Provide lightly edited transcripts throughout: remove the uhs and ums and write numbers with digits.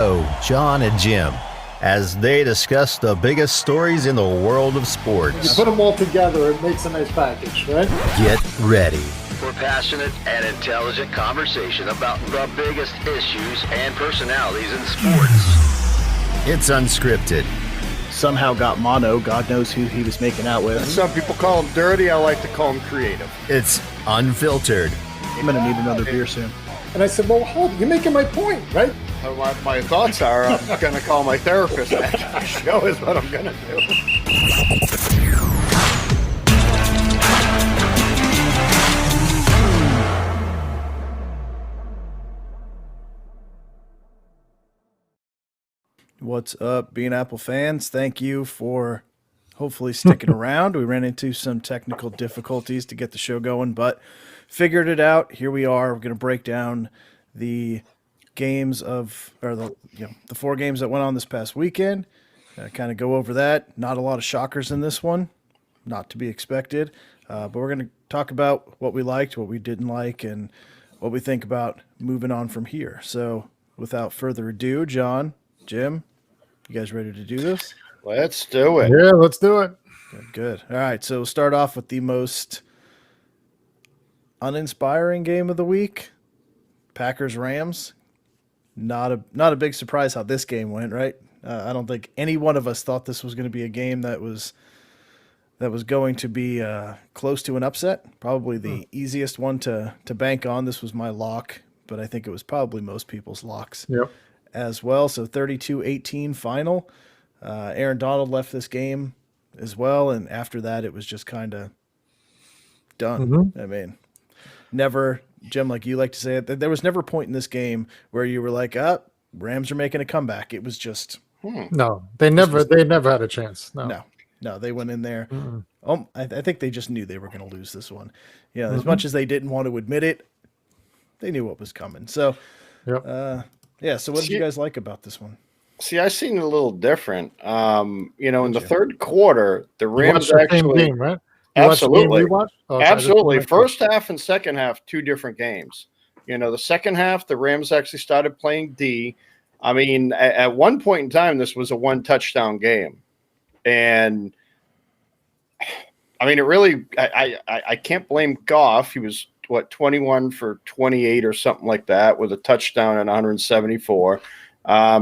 John and Jim, as they discuss the biggest stories in the world of sports. You put them all together, it makes a nice package, right? Get ready for passionate and intelligent conversation about the biggest issues and personalities in sports. It's unscripted. Somehow got mono. God knows who he was making out with. Some people call him dirty. I like to call him creative. It's unfiltered. I'm going to need another beer soon. And I said, well, hold, you're making my point, right? My thoughts are I'm going to call my therapist after the show is what I'm going to do. What's up, Bean Apple fans? Thank you for hopefully sticking around. We ran into some technical difficulties to get the show going, but figured it out. Here we are. We're going to break down the games the 4 games that went on this past weekend. Kind of go over that. Not a lot of shockers in this one, not to be expected. But we're going to talk about what we liked, what we didn't like, and what we think about moving on from here. So without further ado, John, Jim, you guys ready to do this? Let's do it. Yeah, let's do it. Good. All right, so we'll start off with the most uninspiring game of the week, Packers-Rams. Not a big surprise how this game went, right? I don't think any one of us thought this was going to be a game that was going to be close to an upset. Probably the easiest one to bank on. This was my lock, but I think it was probably most people's locks as well. So 32-18 final. Aaron Donald left this game as well, and after that it was just kind of done. Mm-hmm. I mean, never, Jim, like you like to say it, there was never a point in this game where you were like, Rams are making a comeback. It was just no, they never had a chance. No, they went in there. Mm-mm. I think they just knew they were going to lose this one. Yeah, as much as they didn't want to admit it, they knew what was coming. So, so what did you guys like about this one? See, I seen it a little different. In the third quarter, the Rams actually game, right? Absolutely. Oh, absolutely. First half and second half, 2 different games. The second half, the Rams actually started playing D. I mean, at one point in time, this was a 1-touchdown game. And, I mean, it really – I can't blame Goff. He was, 21 for 28 or something like that with a touchdown and 174. I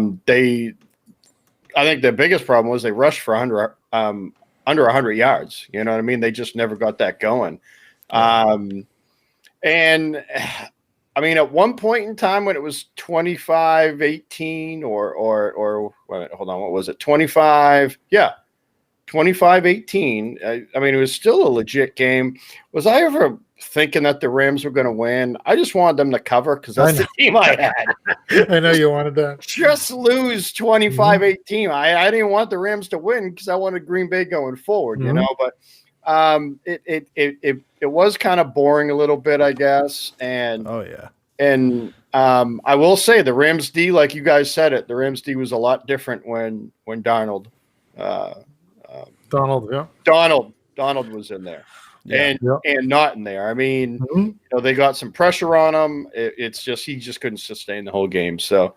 think the biggest problem was they rushed for under 100 yards. You know what I mean? They just never got that going. And I mean, at one point in time when it was 25-18 or wait a minute, hold on, what was it? 25-18. I mean, it was still a legit game. Was I ever thinking that the Rams were going to win? I just wanted them to cover because that's the team I had. I know you wanted that. Just lose 25-18. I didn't want the Rams to win because I wanted Green Bay going forward, but it was kind of boring a little bit, I guess. And I will say the Rams D, like you guys said it, the Rams D was a lot different when Donald was in there. And not in there. I mean, they got some pressure on him. It's just he just couldn't sustain the whole game. So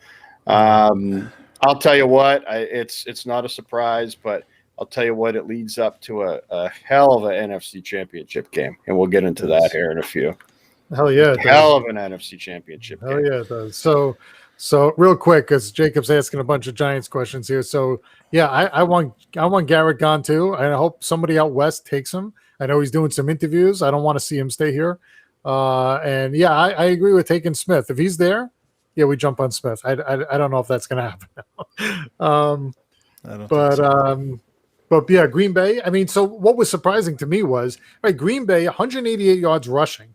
I'll tell you what, it's not a surprise, but I'll tell you what, it leads up to a hell of an NFC Championship game, and we'll get into that here in a few. Hell yeah, hell of an NFC Championship game. Hell yeah, it does. So real quick, because Jacob's asking a bunch of Giants questions here. So yeah, I want Garrett gone too. I hope somebody out west takes him. I know he's doing some interviews. I don't want to see him stay here. And yeah, I agree with taking Smith. If he's there, yeah, we jump on Smith. I don't know if that's going to happen. But yeah, Green Bay. I mean, so what was surprising to me was, right, Green Bay, 188 yards rushing,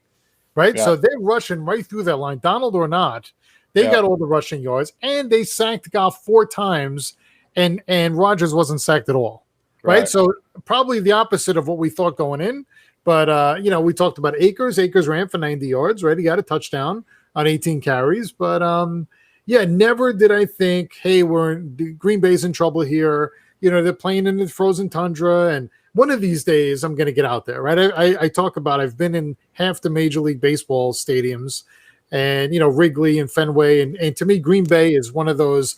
right? Yeah. So they're rushing right through that line, Donald or not. They got all the rushing yards, and they sacked Goff 4 times, and Rodgers wasn't sacked at all. Right. So probably the opposite of what we thought going in. But, we talked about Akers. Akers ran for 90 yards, right? He got a touchdown on 18 carries. But, never did I think, hey, Green Bay's in trouble here. They're playing in the frozen tundra. And one of these days I'm going to get out there, right? I talk about I've been in half the Major League Baseball stadiums and, Wrigley and Fenway. And to me, Green Bay is one of those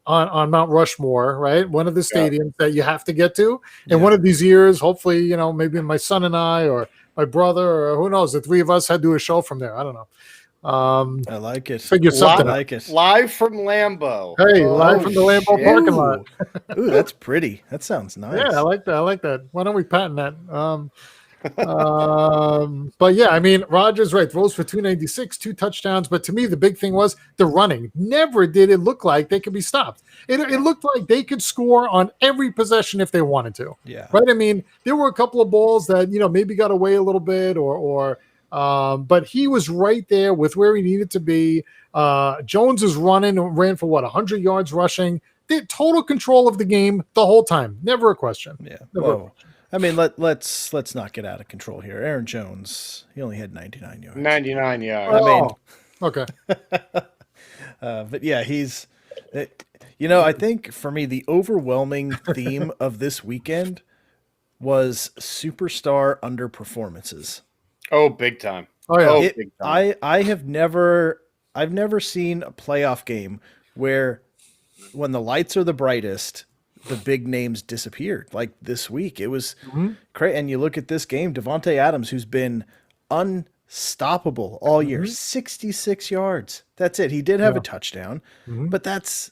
on Mount Rushmore, right? One of the stadiums that you have to get to. And one of these years, hopefully, maybe my son and I or my brother or who knows, the three of us had to do a show from there. I don't know. I like it. Figure something I like it. Live from Lambeau. Hey, live from the Lambeau parking lot. Ooh, that's pretty. That sounds nice. Yeah, I like that. Why don't we patent that? But yeah, I mean, Rodgers, right, throws for 296, 2 touchdowns. But to me, the big thing was the running. Never did it look like they could be stopped. It looked like they could score on every possession if they wanted to. Yeah. Right. I mean, there were a couple of balls that, maybe got away a little bit but he was right there with where he needed to be. Jones is ran for 100 yards rushing. They had total control of the game the whole time. Never a question. Yeah. Never a question. I mean, let's not get out of control here. Aaron Jones, he only had 99 yards. 99 yards. I mean, okay. But yeah, I think for me, the overwhelming theme of this weekend was superstar underperformances. Oh, big time. Oh yeah. Big time. I've never seen a playoff game where when the lights are the brightest, the big names disappeared. Like this week, it was great. And you look at this game, Devontae Adams, who's been unstoppable all year, 66 yards. That's it. He did have a touchdown, but that's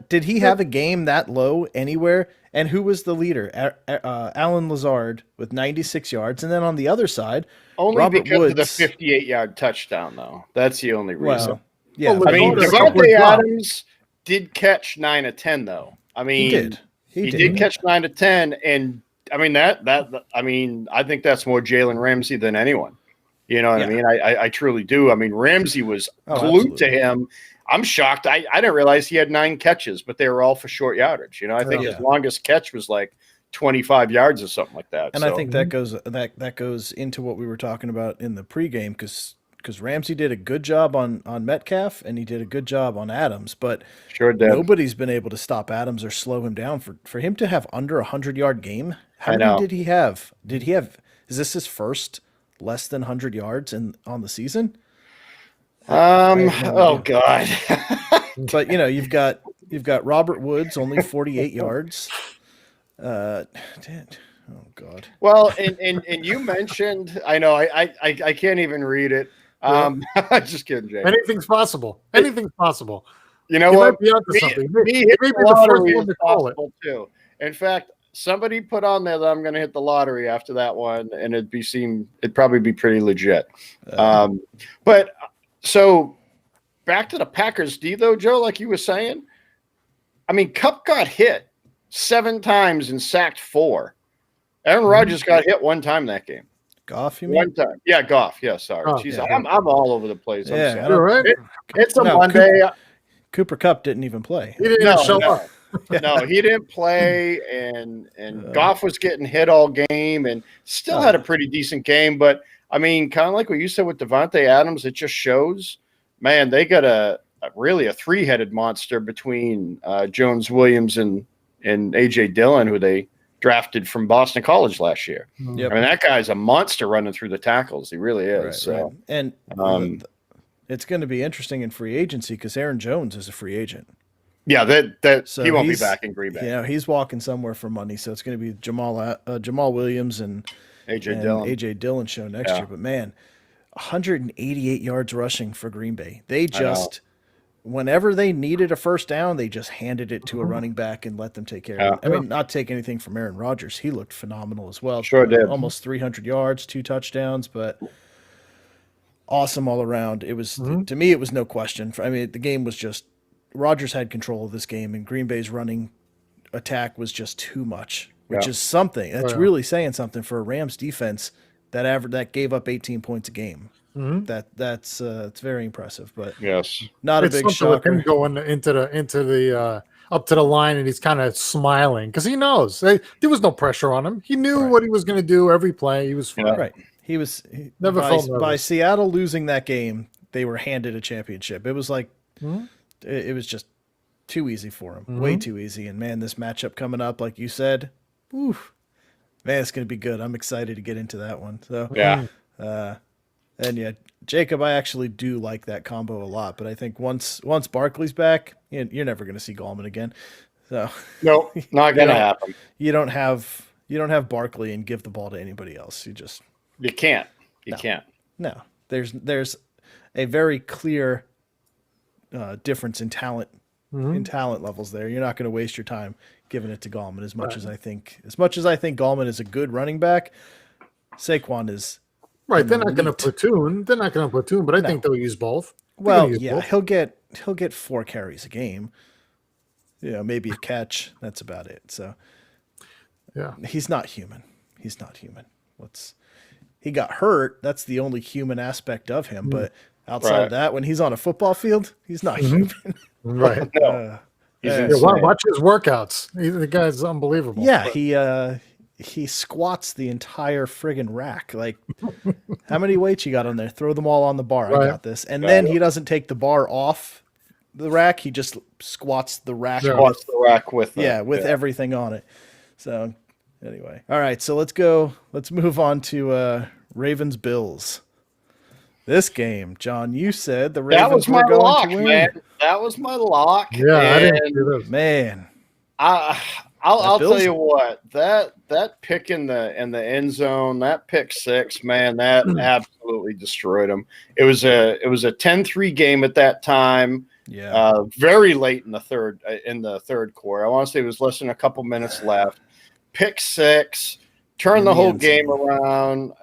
did he have a game that low anywhere? And who was the leader? Alan Lazard with 96 yards. And then on the other side, only Robert because Woods, of the 58-yard touchdown, though. That's the only reason. Yeah, Well, I mean, Devontae Adams did catch 9 of 10, though. I mean, he did catch 9 of 10, and I mean I think that's more Jalen Ramsey than anyone. You know what I mean? I truly do. I mean, Ramsey was glued to him. I'm shocked. I didn't realize he had 9 catches, but they were all for short yardage. I think his longest catch was like 25 yards or something like that. And I think that goes into what we were talking about in the pregame because Ramsey did a good job on Metcalf and he did a good job on Adams, but nobody's been able to stop Adams or slow him down. For him to have under 100-yard game, how many did he have? Is this his first less than 100 yards on the season? Oh God. But you've got Robert Woods only 48 yards. Oh God. Well, and you mentioned, I know I can't even read it. Just kidding, Jay. Anything's possible. Anything's possible. You know what? Maybe something. Me hit the lottery is possible too. In fact, somebody put on there that I'm going to hit the lottery after that one, and it'd probably be pretty legit. But so back to the Packers D though, Joe, like you were saying. I mean, Kupp got hit 7 times and sacked 4. Aaron Rodgers got hit 1 time that game. Goff, you mean? 1 time. Yeah, Goff. Yeah, sorry. Oh, Jeez, yeah. I'm all over the place. I'm sorry. You're right. It's a Monday. Cooper Kupp didn't even play. He didn't even show up. No, he didn't play, and Goff was getting hit all game and still had a pretty decent game. But, I mean, kind of like what you said with Devontae Adams, it just shows, man, they got really a 3-headed monster between Jones, Williams, and A.J. Dillon, who they drafted from Boston College last year. Yep. I mean, that guy's a monster running through the tackles. He really is. Right, so, right. And it's going to be interesting in free agency because Aaron Jones is a free agent. Yeah, So he won't be back in Green Bay. He's walking somewhere for money, so it's going to be Jamal Williams and AJ Dillon show next year. But man, 188 yards rushing for Green Bay. They just whenever they needed a first down, they just handed it to a running back and let them take care of it. I mean, not take anything from Aaron Rodgers. He looked phenomenal as well. Sure did. Almost 300 yards, 2 touchdowns, but awesome all around. It was to me, it was no question. I mean, the game was just Rodgers had control of this game, and Green Bay's running attack was just too much, which is something that's really saying something for a Rams defense that gave up 18 points a game. That's it's very impressive, but not a big shocker. With him going into the up to the line, and he's kind of smiling because he knows there was no pressure on him. He knew what he was going to do every play. He was fine. Right. He never felt nervous. By Seattle losing that game, they were handed a championship. It was like it was just too easy for him, way too easy. And man, this matchup coming up, like you said, man, it's going to be good. I'm excited to get into that one. So And yeah, Jacob, I actually do like that combo a lot, but I think once Barkley's back, you're never going to see Gallman again. So Nope, not gonna happen. You don't have Barkley and give the ball to anybody else. You can't. You can't. No. There's a very clear difference in talent levels there. You're not going to waste your time giving it to Gallman as much as I think Gallman is a good running back. Saquon is right. They're not going to platoon. But I think they'll use both. Well, yeah, both. He'll get 4 carries a game. Maybe a catch. That's about it. So yeah, he's not human. He got hurt. That's the only human aspect of him. But outside of that, when he's on a football field, he's not human. Right. Watch his workouts. The guy's unbelievable. Yeah, he squats the entire friggin' rack. Like, how many weights you got on there? Throw them all on the bar. I got this. And then he doesn't take the bar off the rack. He just squats the rack. Squats the rack with everything on it. So anyway, all right. So let's move on to Ravens Bills. This game, John, you said the Ravens were going to win. Man. That was my lock. Yeah, I didn't do this. Man, I'll tell you what, that pick in the end zone, that pick 6, man, that absolutely destroyed him. It was a 10-3 game at that time. Yeah. Very late in the third quarter. I want to say it was less than a couple minutes left. Pick 6. Turn the whole game around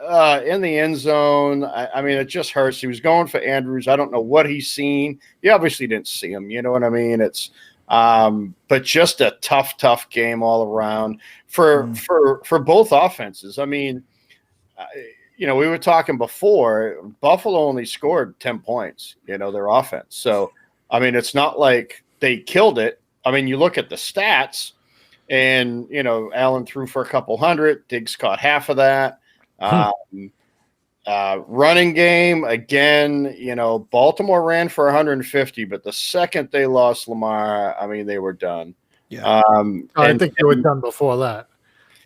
in the end zone. I mean, it just hurts. He was going for Andrews. I don't know what he's seen. He obviously didn't see him. You know what I mean? It's but just a tough game all around for both offenses. I mean, we were talking before. Buffalo only scored 10 points. Their offense. So I mean, it's not like they killed it. I mean, you look at the stats. And, Allen threw for a couple hundred. Diggs caught half of that. Running game, again, Baltimore ran for 150, but the second they lost Lamar, I mean, they were done. Yeah. I think they were done before that.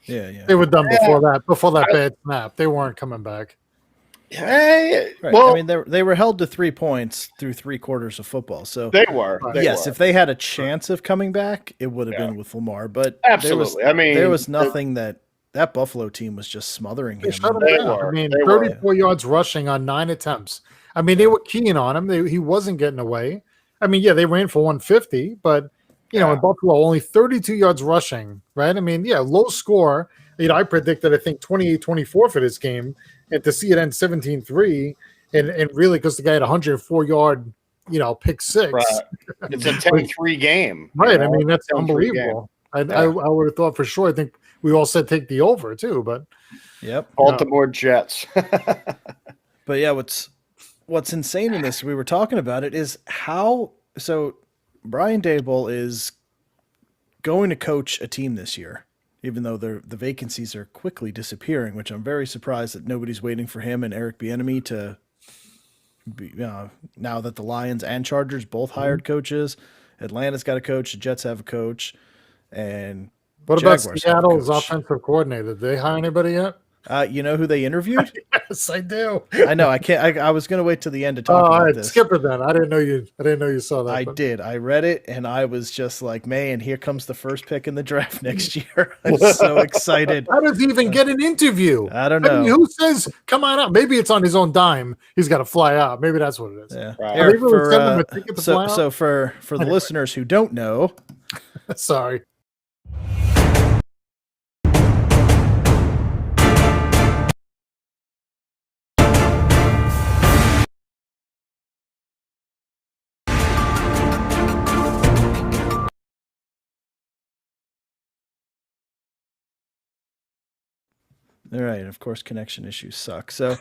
Yeah. They were done before that bad snap. They weren't coming back. Hey, right. well, I mean, they were held to 3 points through 3 quarters of football. So they were. If they had a chance of coming back, it would have been with Lamar. But absolutely, there was nothing that Buffalo team was just smothering him. I mean, 34 yards rushing on 9 attempts. I mean, they were keying on him. He wasn't getting away. I mean, they ran for 150, but in Buffalo, only 32 yards rushing. Right? I mean, low score. I predicted, I think, 28-24 for this game. And to see it end 17-3, and really because the guy had a 104-yard, pick 6. Right. It's a 10-3 game. Right. I mean, that's unbelievable. I would have thought for sure. I think we all said take the over too, but Baltimore Jets. But yeah, what's insane in this, we were talking about it, is how Brian Daboll is going to coach a team this year. Even though the vacancies are quickly disappearing, which I'm very surprised that nobody's waiting for him and Eric Bieniemy to be, now that the Lions and Chargers both hired coaches. Atlanta's got a coach. The Jets have a coach. And what Jaguars about Seattle's offensive coordinator? Did they hire anybody yet? You know who they interviewed? Yes, I do. I know. I can't. I was going to wait till the end to talk about this. Skip it then. I didn't know you saw that. I did. I read it, and I was just like, man, here comes the first pick in the draft next year. I was so excited. How does he even get an interview? I don't know. I mean, who says, come on out? Maybe it's on his own dime. He's got to fly out. Maybe that's what it is. Yeah. Right. So for the listeners who don't know, sorry. All right. Of course, connection issues suck. So,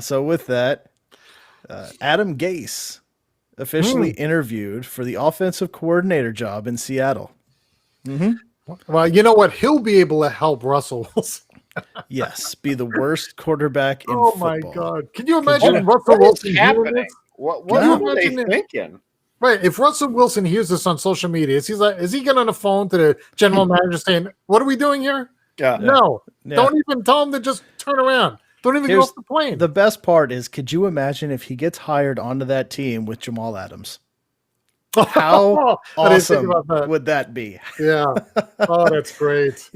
So with that, Adam Gase officially interviewed for the offensive coordinator job in Seattle. Mm-hmm. Well, you know what? He'll be able to help Russell Wilson. Yes, be the worst quarterback in football. Oh my God! Can you imagine Russell Wilson happening? What are they thinking? Right. If Russell Wilson hears this on social media, is he getting on the phone to the general manager saying, "What are we doing here?" Yeah. No. Don't even tell him to just turn around. Don't even get Here's off the plane. The best part is, could you imagine if he gets hired onto that team with Jamal Adams? How I didn't think awesome about that. would that be? Yeah. Oh, that's great.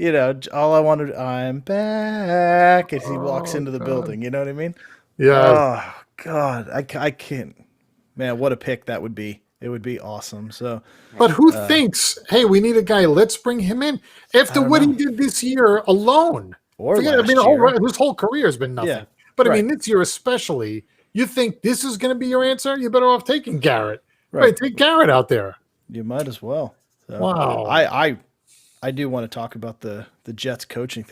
All I wanted, I'm back, as he walks into the God. building. You know what I mean? Yeah. Oh, God. I can't. Man, what a pick that would be. It would be awesome. So, But who thinks, hey, we need a guy, let's bring him in after what he did this year alone? Or Forget, his whole career has been nothing. Yeah, but I right. mean, this year especially, you think this is going to be your answer? You're better off taking Garrett. Right. Take Garrett out there. You might as well. So, Wow. I do want to talk about the Jets coaching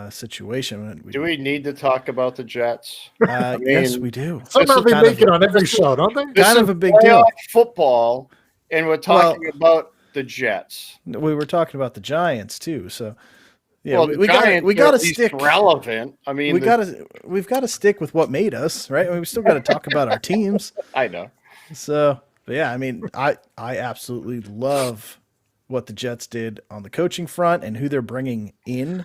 situation. Do we need to talk about the Jets? Yes, we do. Somehow they make it on every show, don't they? This Kind is of a big deal. Football, and we're talking about the Jets. We were talking about the Giants too. So, yeah, Well, we got to stick relevant. I mean, we've got to stick with what made us, right? We still got to talk about our teams. I know. So, but yeah, I mean, I absolutely love what the Jets did on the coaching front, and who they're bringing in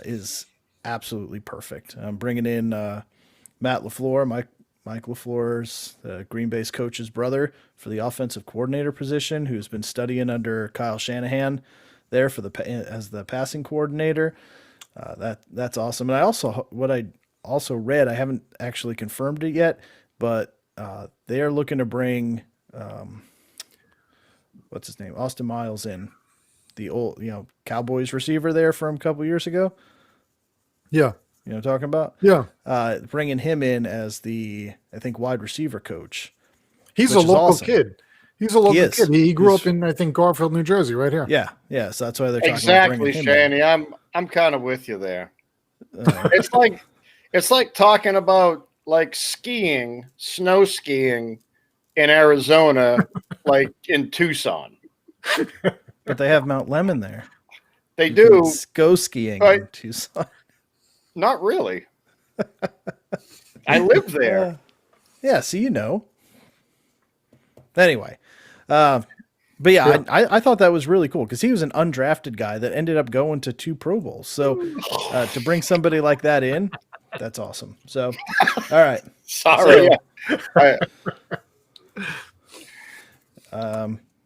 is absolutely perfect. I'm bringing in Matt LaFleur, Mike LaFleur's Green Bay's coach's brother, for the offensive coordinator position, who's been studying under Kyle Shanahan there as the passing coordinator. That's awesome. And I also read, I haven't actually confirmed it yet, but they are looking to bring what's his name, Austin Miles in, the old Cowboys receiver there from a couple years ago. Yeah. You know what I'm talking about? Yeah. Bringing him in as the, I think, wide receiver coach. He's a local kid. He's a local kid. He grew up in, I think, Garfield, New Jersey, right here. Yeah. Yeah. So that's why they're talking exactly, about bringing him Shanny. in. I'm kind of with you there. It's like talking about like snow skiing in Arizona, like in Tucson. But they have Mount Lemon there. They do. Go skiing in Tucson. Not really. I live there. Yeah, so you know. Anyway, but yeah. I thought that was really cool because he was an undrafted guy that ended up going to 2 Pro Bowls. So to bring somebody like that in, that's awesome. So, all right. Sorry.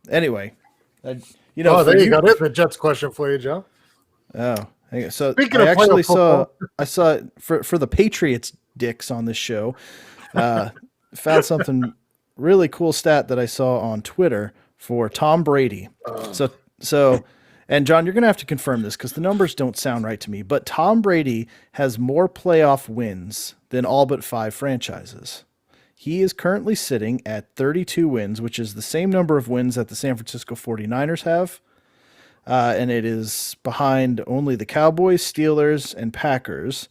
Anyway, there you go. There's the Jets question for you, Joe. Oh, so Speaking I of actually football. I saw for the Patriots dicks on this show, found something really cool stat that I saw on Twitter for Tom Brady. So, and John, you're going to have to confirm this because the numbers don't sound right to me, but Tom Brady has more playoff wins than all but 5 franchises. He is currently sitting at 32 wins, which is the same number of wins that the San Francisco 49ers have. And it is behind only the Cowboys, Steelers, and Packers.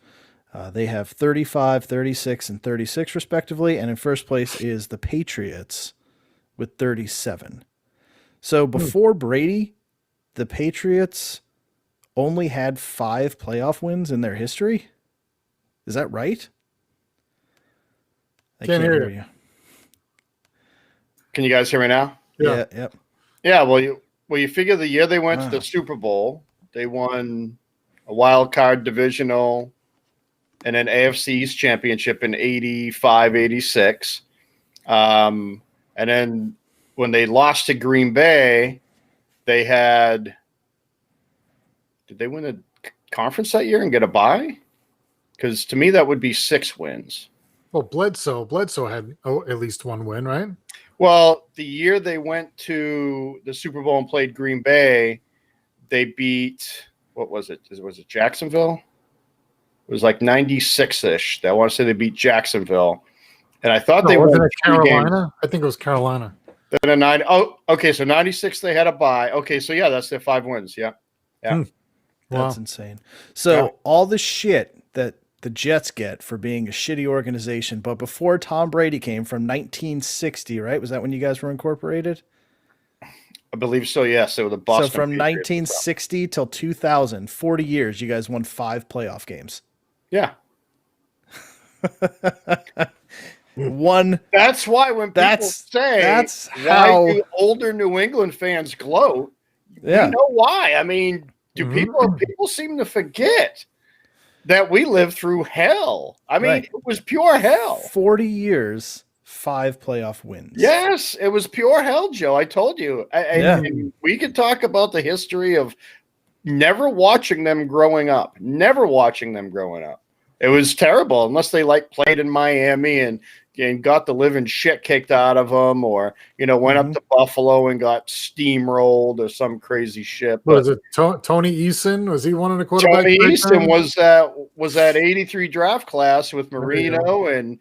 They have 35, 36, and 36 respectively. And in first place is the Patriots with 37. So before Brady, the Patriots only had 5 playoff wins in their history. Is that right? I can't hear you. Can you guys hear me now? Yeah. Yep. Yeah. Well, you figure the year they went to the Super Bowl, they won a wild card divisional and an AFC Championship in 85, 86. And then when they lost to Green Bay, they had – did they win a conference that year and get a bye? Because to me, that would be 6 wins. Well, Bledsoe had at least 1 win, right? Well, the year they went to the Super Bowl and played Green Bay, they beat – what was it? Was it Jacksonville? It was like 96-ish. I want to say they beat Jacksonville. And I thought they won Carolina. I think it was Carolina. Then okay. So 96, they had a bye. Okay, so yeah, that's their 5 wins. Yeah. That's insane. So all the shit that the Jets get for being a shitty organization, but before Tom Brady came from 1960, right? Was that when you guys were incorporated? I believe so. Yes, it was the Boston. So from 1960 till 2000, 40 years, you guys won 5 playoff games. Yeah. One. That's why when people say why do older New England fans gloat? Yeah. You know why? I mean, people seem to forget. that we lived through hell. I mean, Right. it was pure hell. 40 years, 5 playoff wins. Yes, it was pure hell, Joe. I told you. And we could talk about the history of never watching them growing up. It was terrible unless they played in Miami and got the living shit kicked out of them, or went up to Buffalo and got steamrolled or some crazy shit. Was it Tony Eason? Was he one of the quarterbacks? Tony Eason was that 83 draft class with Marino and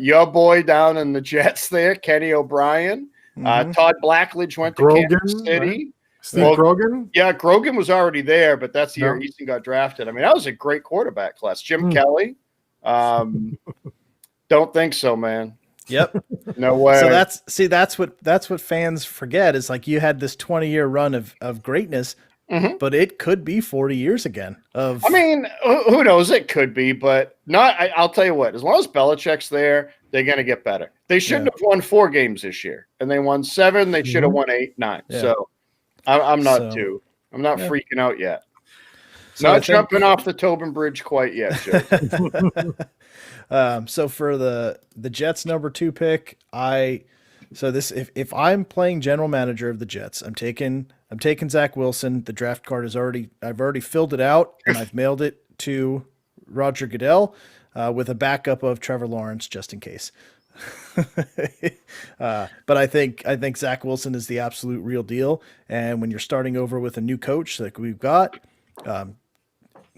your boy down in the Jets there, Kenny O'Brien. Todd Blackledge went to Kansas City. Right? Steve Grogan? Yeah, Grogan was already there, but that's the year Eason got drafted. I mean, that was a great quarterback class. Jim Kelly. Don't think so, man. Yep. No way. So that's what fans forget is you had this 20-year run of greatness, but it could be 40 years again. I mean, who knows? It could be, but not. I'll tell you what. As long as Belichick's there, they're going to get better. They shouldn't have won 4 games this year, and they won 7. They should have won 8, 9. Yeah. So I'm not freaking out yet. So not jumping off the Tobin Bridge quite yet, Joe. So for the Jets number 2 pick, if I'm playing general manager of the Jets, I'm taking Zach Wilson. The draft card I've already filled it out and I've mailed it to Roger Goodell with a backup of Trevor Lawrence just in case. But I think Zach Wilson is the absolute real deal. And when you're starting over with a new coach like we've got,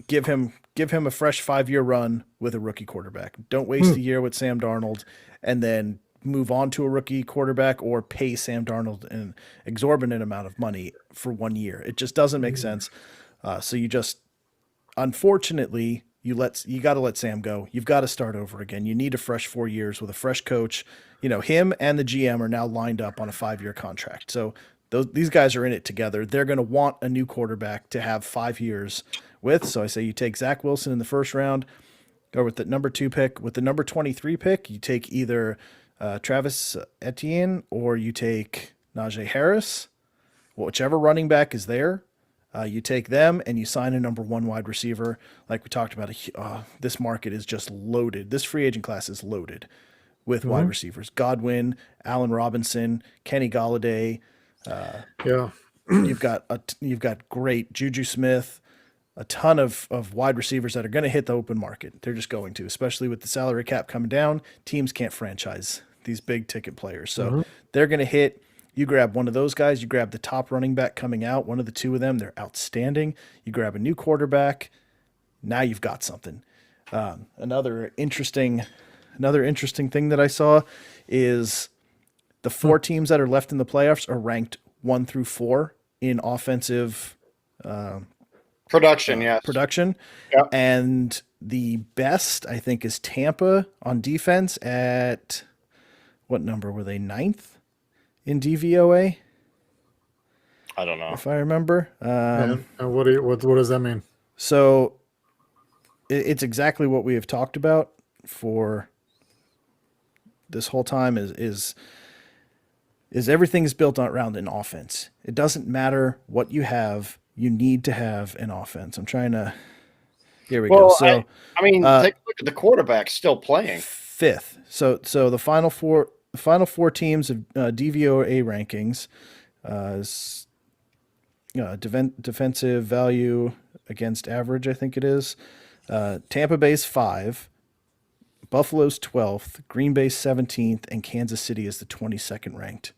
give him a fresh 5-year run with a rookie quarterback. Don't waste a year with Sam Darnold and then move on to a rookie quarterback or pay Sam Darnold an exorbitant amount of money for 1 year. It just doesn't make sense. So you just, unfortunately, you got to let Sam go. You've got to start over again. You need a fresh 4 years with a fresh coach. Him and the GM are now lined up on a 5-year contract. So these guys are in it together. They're going to want a new quarterback to have 5 years with. So I say you take Zach Wilson in the first round, or with the number 2 pick. With the number 23 pick, you take either Travis Etienne or you take Najee Harris, whichever running back is there. You take them and you sign a number 1 wide receiver. Like we talked about, this market is just loaded. This free agent class is loaded with wide receivers. Godwin, Allen Robinson, Kenny Golladay. You've got great Juju Smith, a ton of wide receivers that are going to hit the open market. They're just going to, especially with the salary cap coming down. Teams can't franchise these big ticket players. So they're going to hit. You grab one of those guys, you grab the top running back coming out, one of the 2 of them, they're outstanding. You grab a new quarterback. Now you've got something. Another interesting thing that I saw is the 4 teams that are left in the playoffs are ranked 1 through 4 in offensive production. Yes. Production. Yep. And the best, I think, is Tampa on defense at what number were they? 9th in DVOA? I don't know if I remember. And what does that mean? So it's exactly what we have talked about for this whole time is everything is built around an offense. It doesn't matter what you have. You need to have an offense. I'm trying to. Here we go. So take a look at the quarterback still playing 5th. So the final four teams of DVOA rankings, defensive value against average, I think it is. Tampa Bay's 5, Buffalo's 12th, Green Bay's 17th, and Kansas City is the 22nd ranked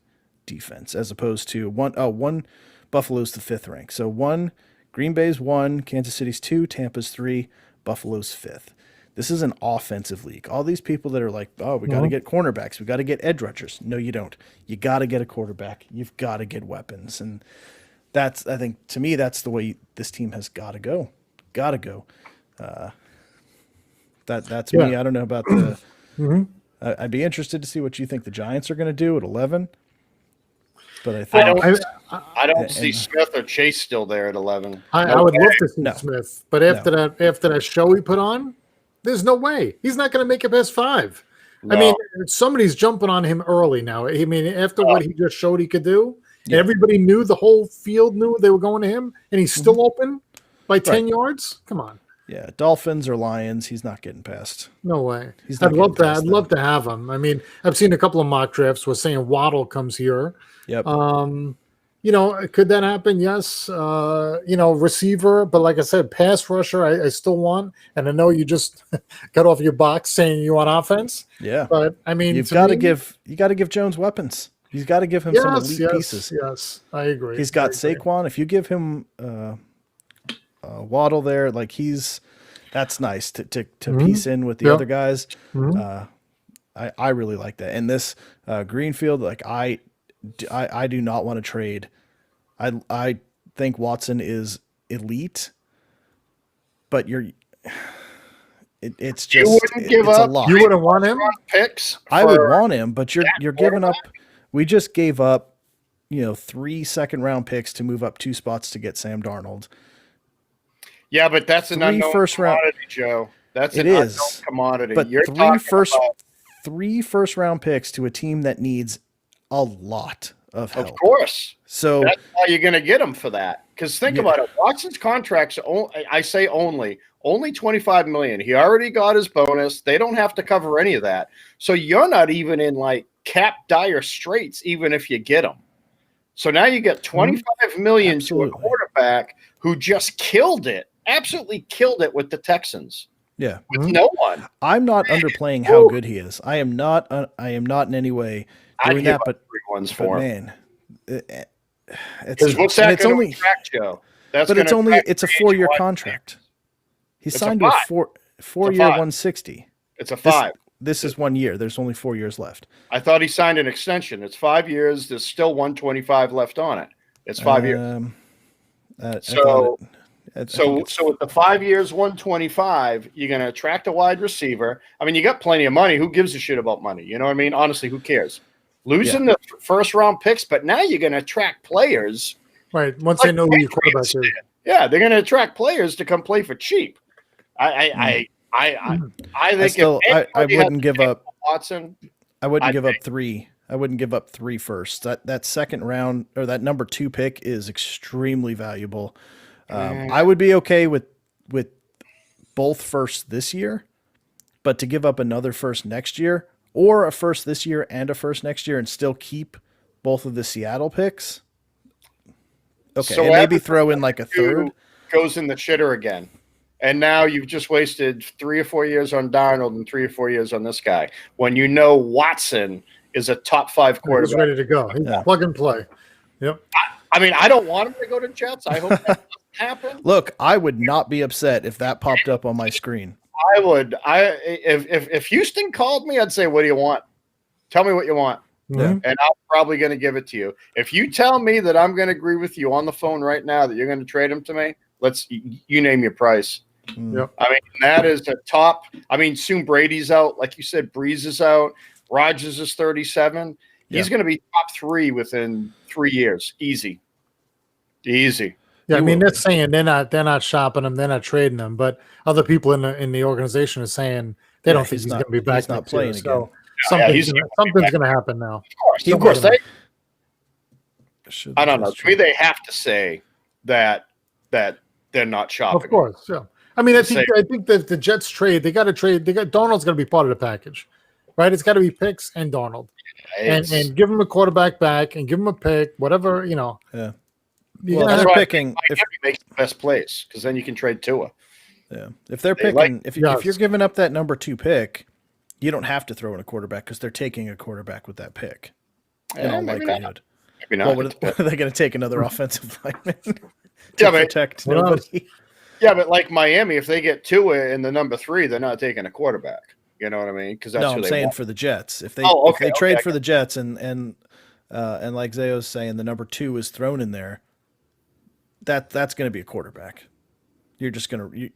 defense, as opposed to one Buffalo's the 5th rank. So Green Bay's 1, Kansas City's 2, Tampa's 3, Buffalo's 5th. This is an offensive league. All these people that are like, oh, we got to get cornerbacks. We got to get edge rushers. No, you don't. You got to get a quarterback. You've got to get weapons. And I think, to me, that's the way this team has got to go. Got to go. That's me. I don't know about the I'd be interested to see what you think the Giants are going to do at 11. But I think I don't see Smith or Chase still there at 11. I would love to see Smith, but after that show he put on, there's no way he's not going to make it past 5. No. I mean, somebody's jumping on him early now. I mean, after what he just showed he could do, everybody knew, the whole field knew they were going to him, and he's still open by 10 yards. Come on. Yeah, Dolphins or Lions, he's not getting past. No way. He's not I'd love getting to. past I'd them. love to have him. I mean, I've seen a couple of mock drafts where saying Waddle comes here. Yep. Could that happen? Yes. Receiver, but like I said, pass rusher, I still want. And I know you just got off your box saying you want offense. Yeah. But I mean, you got to give Jones weapons. You've got to give him some elite pieces. Yes, I agree. He's got Saquon. If you give him Waddle there, like that's nice to piece in with the other guys. Mm-hmm. I really like that. And this Greenfield, like I do not want to trade. I think Watson is elite, but it's just you wouldn't give it's up. a lot. You wouldn't want him? Picks. I would want him, but you're giving up. We just gave up, 3 second-round picks to move up 2 spots to get Sam Darnold. Yeah, but that's an unknown first round, commodity, Joe. That's an unknown commodity. But You're three first-round picks to a team that needs a lot of help. Of course. So that's how you're going to get them for that. Because think about it. Watson's contract's I say only $25 million. He already got his bonus. They don't have to cover any of that. So you're not even in like cap dire straits, even if you get him. So now you get $25 million to a quarterback who just killed it. Absolutely killed it with the Texans. Yeah. With no one. I'm not underplaying how good he is. I am not in any way doing that, but 3 ones for him. Man, what's that going to attract, Joe? It's a 4-year contract. He signed to a 4-year 160. It's a 5. This is 1 year. There's only 4 years left. I thought he signed an extension. It's 5 years. There's still 125 left on it. It's 5 years. So with the 5 years, 125, you're going to attract a wide receiver. I mean, you got plenty of money. Who gives a shit about money? You know what I mean? Honestly, who cares? Losing the first round picks, but now you're going to attract players. Right. Once they know who your quarterback is. Yeah, they're going to attract players to come play for cheap. I think I wouldn't give up Watson. I wouldn't give up 3. I wouldn't give up 3 first. That second round or that number 2 pick is extremely valuable. I would be okay with both firsts this year, but to give up another first next year or a first this year and a first next year and still keep both of the Seattle picks. Okay, so and maybe throw in like a third. Goes in the shitter again. And now you've just wasted 3 or 4 years on Darnold and 3 or 4 years on this guy. When you know Watson is a top 5 quarterback. He's ready to go. He's plug and play. Yep. I mean, I don't want him to go to Jets. I hope that doesn't happen. Look, I would not be upset if that popped up on my screen. I would. If Houston called me, I'd say, "What do you want? Tell me what you want." Yeah. And I'm probably going to give it to you. If you tell me that I'm going to agree with you on the phone right now that you're going to trade him to me, you name your price. Yep. I mean, that is a top. I mean, soon Brady's out. Like you said, Breeze is out. Rodgers is 37. He's going to be top 3 within 3 years. Easy. Yeah, I mean, they're saying they're not shopping him, they're not trading him, but other people in the organization are saying they don't think he's going to be back. He's not playing again. So something's going to happen now. Of course, I don't know. To me, they have to say that they're not shopping. Of course, yeah. I mean, I think that the Jets trade. They got to trade. Darnold's going to be part of the package, right? It's got to be picks and Darnold, and give him a quarterback back and give him a pick, whatever you know. Yeah. Well, they're picking. If he makes the best place, because then you can trade Tua. Yeah. If they're picking, if you're giving up that number 2 pick, you don't have to throw in a quarterback because they're taking a quarterback with that pick. In all likelihood. Maybe not. Well, are they going to take another offensive lineman to protect nobody? Yeah, but like Miami, if they get Tua in the number 3, they're not taking a quarterback. You know what I mean? Because that's I'm saying for the Jets. If they trade for the Jets and like Zayo's saying, the number 2 is thrown in there. That's going to be a quarterback. You're just going to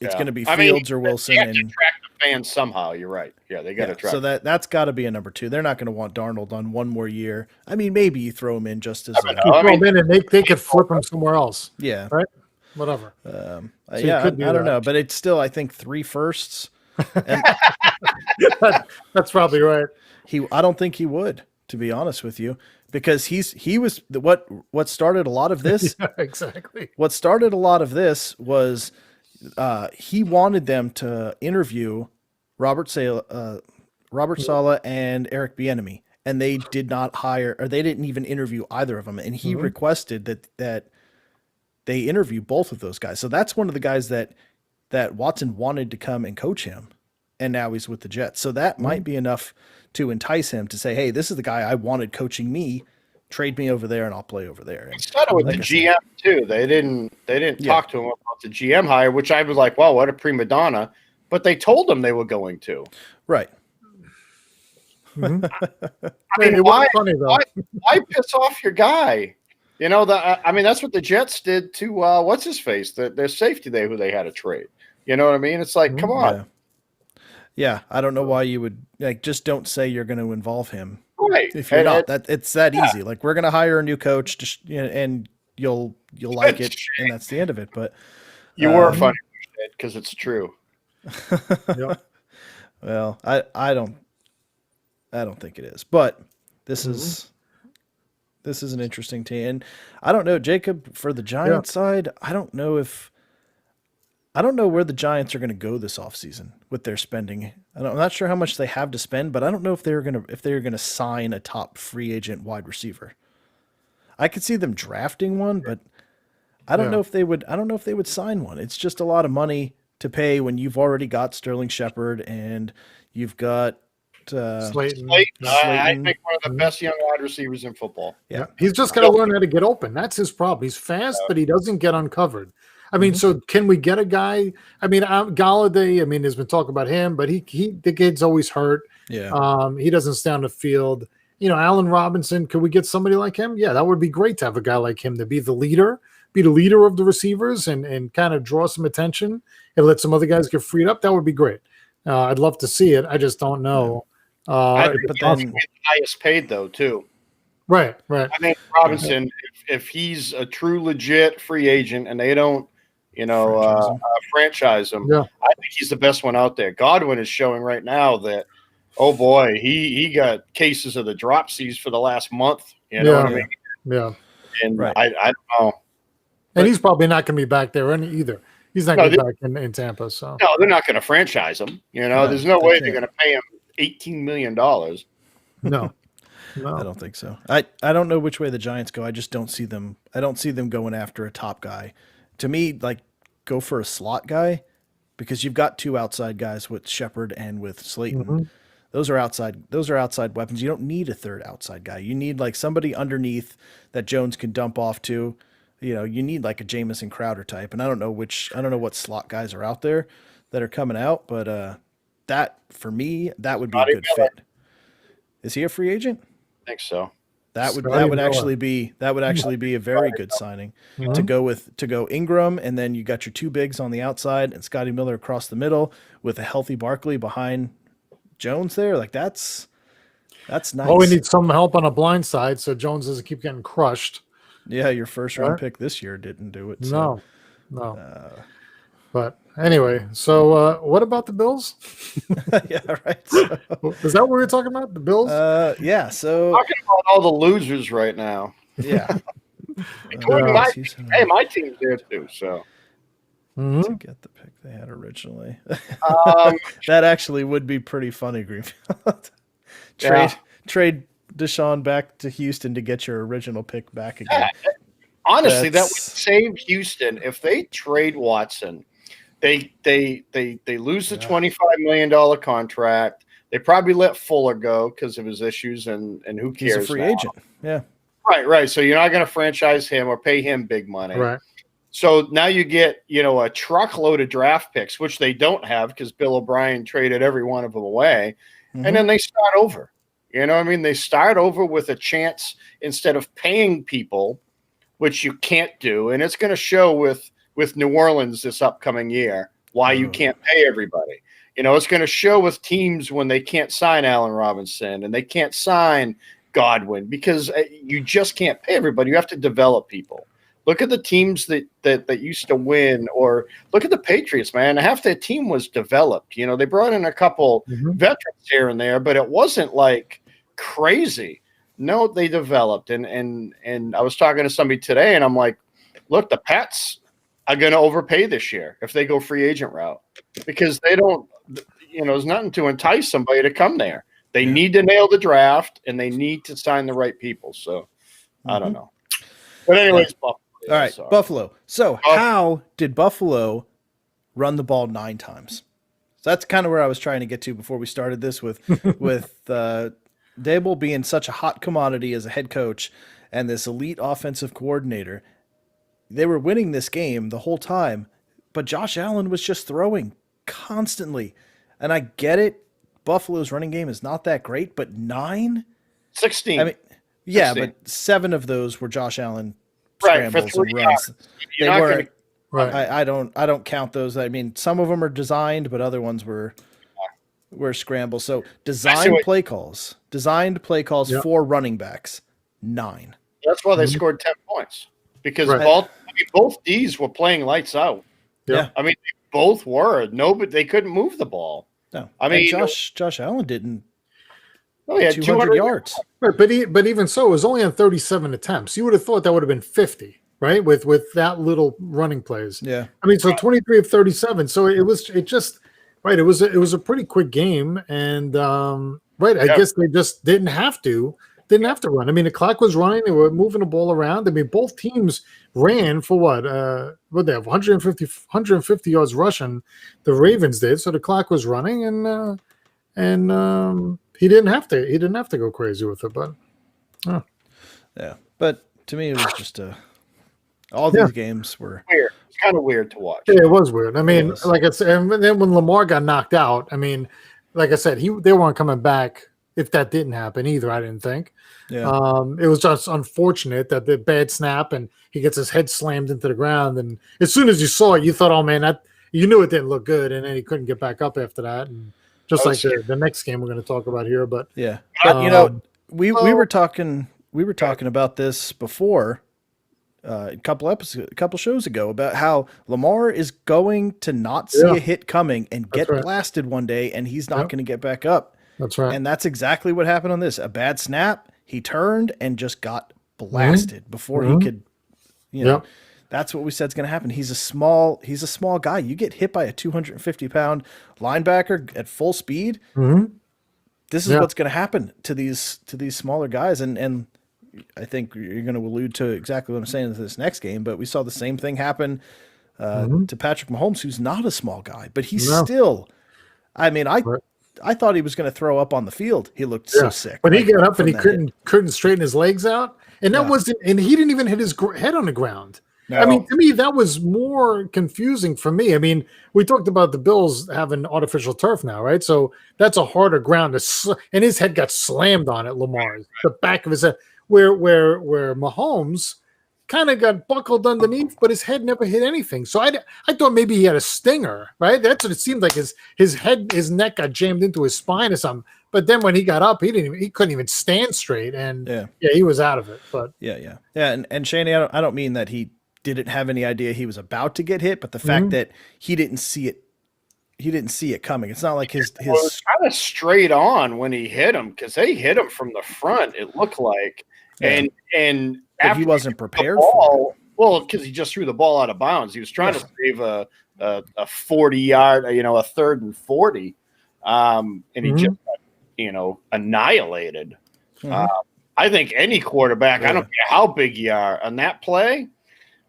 it's going to be Fields or Wilson. They have to attract the fans somehow. You're right. Yeah, they got to attract. So that's got to be a number 2. They're not going to want Darnold on one more year. I mean, maybe you throw him in just as throw him in and they could flip him somewhere else. Yeah. Right. Whatever. I don't know, but it's still I think 3 firsts. And that's probably right. I don't think he would, to be honest with you. Because he was what started a lot of this. Yeah, exactly. What started a lot of this was he wanted them to interview Robert Saleh and Eric Bieniemy, and they did not hire, or they didn't even interview either of them. And he requested that they interview both of those guys. So that's one of the guys that Watson wanted to come and coach him, and now he's with the Jets. So that might be enough to entice him to say, hey, this is the guy I wanted coaching me. Trade me over there and I'll play over there. It started with the GM too. They didn't talk to him about the GM hire, which I was like, wow, what a prima donna. But they told him they were going to. Right. I mean, why piss off your guy? You know, that's what the Jets did to what's his face, their safety there who they had to trade. You know what I mean? It's like, come on. Yeah, I don't know why you would just don't say you're going to involve him. Right. If you're not, it's that easy. Like, we're going to hire a new coach, and you'll like it, and that's the end of it. But you were funny because it's true. Well, I don't think it is. But this is an interesting team, and I don't know, Jacob, for the Giants side. I don't know where the Giants are going to go this offseason with their spending. I'm not sure how much they have to spend, but I don't know if they're going to sign a top free agent wide receiver. I could see them drafting one, but I don't know if they would. I don't know if they would sign one. It's just a lot of money to pay when you've already got Sterling Shepard and you've got Slayton. I think one of the best young wide receivers in football. Yeah, he's just got to learn how to get open. That's his problem. He's fast, but he doesn't get uncovered. I mean, so can we get a guy? I mean, Galladay. I mean, there's been talk about him, but the kid's always hurt. Yeah. He doesn't stay on the field. You know, Allen Robinson. Could we get somebody like him? Yeah, that would be great to have a guy like him to be the leader of the receivers and kind of draw some attention and let some other guys get freed up. That would be great. I'd love to see it. I just don't know. I think but then the highest paid though too. Right. I think Robinson, if he's a true legit free agent and they don't, franchise him, I think he's the best one out there. Godwin is showing right now that, oh boy, he got cases of the dropsies for the last month. You know what I mean? Yeah. And I don't know. And he's probably not going to be back there either. He's not going to be back in Tampa. So no, they're not going to franchise him. There's no way they're going to pay him $18 million. No, I don't think so. I don't know which way the Giants go. I just don't see them. I don't see them going after a top guy. To me, like, go for a slot guy because you've got two outside guys with Shepard and with Slayton. Those are outside weapons. You don't need a third outside guy. You need like somebody underneath that Jones can dump off to. You need like a Jamison Crowder type. And I don't know what slot guys are out there that are coming out, but that for me, that would be a good fit. Is he a free agent? I think so. That would actually be a very good signing to go Ingram, and then you got your two bigs on the outside and Scotty Miller across the middle with a healthy Barkley behind Jones there. Like that's nice. Oh, we need some help on a blind side so Jones doesn't keep getting crushed. Yeah, your first round pick this year didn't do it. So. No. But anyway, so what about the Bills? Yeah, right. So, is that what we were talking about? The Bills? Yeah. So talking about all the losers right now. Yeah. My team's there too. So to get the pick they had originally, that actually would be pretty funny. Greenfield trade Deshaun back to Houston to get your original pick back again. Yeah. Honestly, that would save Houston if they trade Watson. They lose the $25 million contract. They probably let Fuller go because of his issues, and who cares? He's a free agent. Yeah. Right. So you're not going to franchise him or pay him big money. Right. So now you get, a truckload of draft picks, which they don't have because Bill O'Brien traded every one of them away. And then they start over. You know what I mean? They start over with a chance instead of paying people, which you can't do. And it's going to show with New Orleans this upcoming year why you can't pay everybody. It's going to show with teams when they can't sign Allen Robinson and they can't sign Godwin because you just can't pay everybody. You have to develop people. Look at the teams that used to win, or look at the Patriots, man. Half their team was developed. They brought in a couple veterans here and there, but it wasn't like crazy. No, they developed. And I was talking to somebody today, and I'm like, look, the Pats, are going to overpay this year if they go free agent route because they don't, there's nothing to entice somebody to come there. They need to nail the draft and they need to sign the right people. So I don't know. But anyways, Buffalo. All right, Buffalo. So how did Buffalo run the ball 9 times? So that's kind of where I was trying to get to before we started this with Dable being such a hot commodity as a head coach and this elite offensive coordinator. They were winning this game the whole time, but Josh Allen was just throwing constantly. And I get it. Buffalo's running game is not that great, but 9? I mean, yeah, 16. But 7 of those were Josh Allen scrambles and runs. They were. Right. I don't count those. I mean, some of them are designed, but other ones were scrambles. So designed play calls for running backs, 9. That's why they scored 10 points because both D's were playing lights out. Yeah. I mean, they both were. No, but they couldn't move the ball. No. I mean, Josh Allen didn't. Oh, he had 200 yards. Right, but even so, it was only on 37 attempts. You would have thought that would have been 50, right? With that little running plays. Yeah. I mean, so 23 of 37. So it was a pretty quick game, and I guess they just didn't have to run. I mean, the clock was running. They were moving the ball around. I mean, both teams ran for what they have 150 yards rushing. The Ravens did. So the clock was running, and he didn't have to go crazy with it. But yeah. But to me, it was just all these games were weird. It's kind of weird to watch. Yeah, it was weird. I mean, like I said, and then when Lamar got knocked out, I mean, like I said, they weren't coming back if that didn't happen either. I didn't think. Yeah. It was just unfortunate that the bad snap and he gets his head slammed into the ground. And as soon as you saw it, you thought, oh man, you knew it didn't look good. And then he couldn't get back up after that. And just like the next game we're going to talk about here. But yeah, but we were talking about this before a couple shows ago about how Lamar is going to not see a hit coming and get blasted one day, and he's not going to get back up. That's right. And that's exactly what happened on this. A bad snap, he turned and just got blasted before he could, that's what we said is going to happen. He's a small guy. You get hit by a 250-pound linebacker at full speed. Mm-hmm. This is what's going to happen to these smaller guys. And I think you're going to allude to exactly what I'm saying in this next game, but we saw the same thing happen to Patrick Mahomes, who's not a small guy, but he's still, I mean, I thought he was going to throw up on the field. He looked so sick. But he got up and he couldn't straighten his legs out. And that wasn't, and he didn't even hit his head on the ground. No. I mean, to me, that was more confusing for me. I mean, we talked about the Bills having artificial turf now, right? So that's a harder ground and his head got slammed on it, Lamar's, the back of his head, where Mahomes kind of got buckled underneath, but his head never hit anything. So I thought maybe he had a stinger, right? That's what it seemed like. His neck got jammed into his spine or something. But then when he got up, he couldn't even stand straight, and he was out of it. But yeah. And Shaney, I don't mean that he didn't have any idea he was about to get hit, but the fact that he didn't see it coming. It's not like his It was kind of straight on when he hit him, because they hit him from the front, it looked like. And but he wasn't prepared for it. Well, because he just threw the ball out of bounds. He was trying to save a 40-yard, a 3rd and 40. And he just got, annihilated. I think any quarterback, I don't care how big you are, on that play,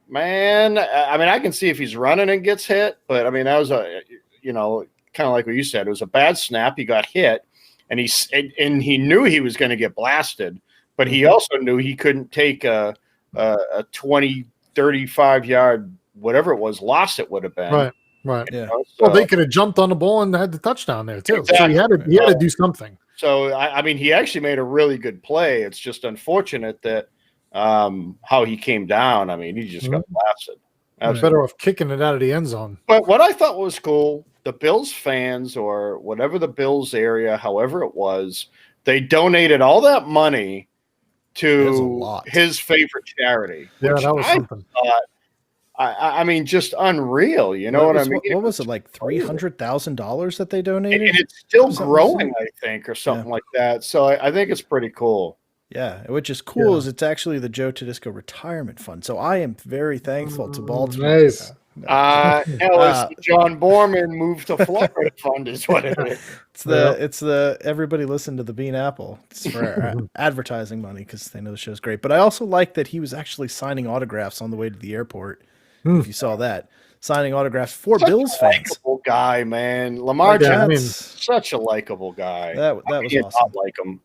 man, I mean, I can see if he's running and gets hit, but I mean, that was kind of like what you said. It was a bad snap. He got hit, and he knew he was going to get blasted, but he also knew he couldn't take a 20, 35-yard, whatever it was, loss it would have been. Right. Yeah. So, well, they could have jumped on the ball and had the touchdown there too. Exactly. So he had to do something. So I mean, he actually made a really good play. It's just unfortunate that how he came down. I mean, he just got blasted. I was better off kicking it out of the end zone. But what I thought was cool, the Bills fans, or whatever the Bills area, however it was, they donated all that money to his favorite charity. Yeah, that was something. I mean, just unreal. You know what I mean? What was it, like $300,000 that they donated? And it's still growing, I think, or something like that. So I think it's pretty cool. Yeah, which is cool is it's actually the Joe Tedesco Retirement Fund. So I am very thankful to Baltimore. Nice. No, it's the John Borman move to Florida fund is what it is. It's the everybody listen to the Bean Apple. It's for advertising money because they know the show's great. But I also like that he was actually signing autographs on the way to the airport. If you saw that, signing autographs for Bills fans. Likable guy, man. Lamar Jackson's such a likable guy. That was awesome. Not like him.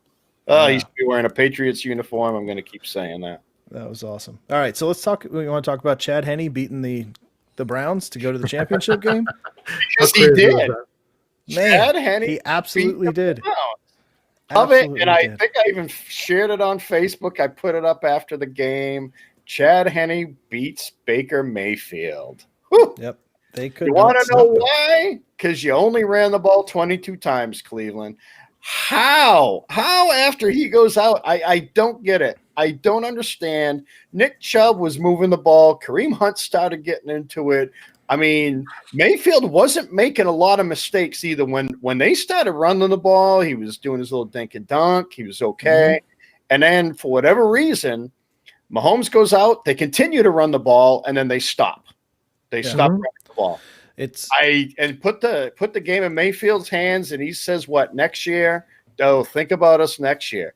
He should be wearing a Patriots uniform. I'm going to keep saying that. That was awesome. All right, so let's talk. We want to talk about Chad Henne beating the Browns to go to the championship game. Because he did. Man, Chad Henne, he absolutely did. Love it, and I think I even shared it on Facebook. I put it up after the game. Chad Henne beats Baker Mayfield. Whew. Yep, they could. You want to know why? Because you only ran the ball 22 times, Cleveland. How after he goes out? I don't get it. I don't understand. Nick Chubb was moving the ball. Kareem Hunt started getting into it. I mean, Mayfield wasn't making a lot of mistakes either. When they started running the ball, he was doing his little dink and dunk. He was okay. And then for whatever reason, Mahomes goes out. They continue to run the ball, and then they stop. They stop running the ball. Put the game in Mayfield's hands, and he says, "What next year? Oh, think about us next year."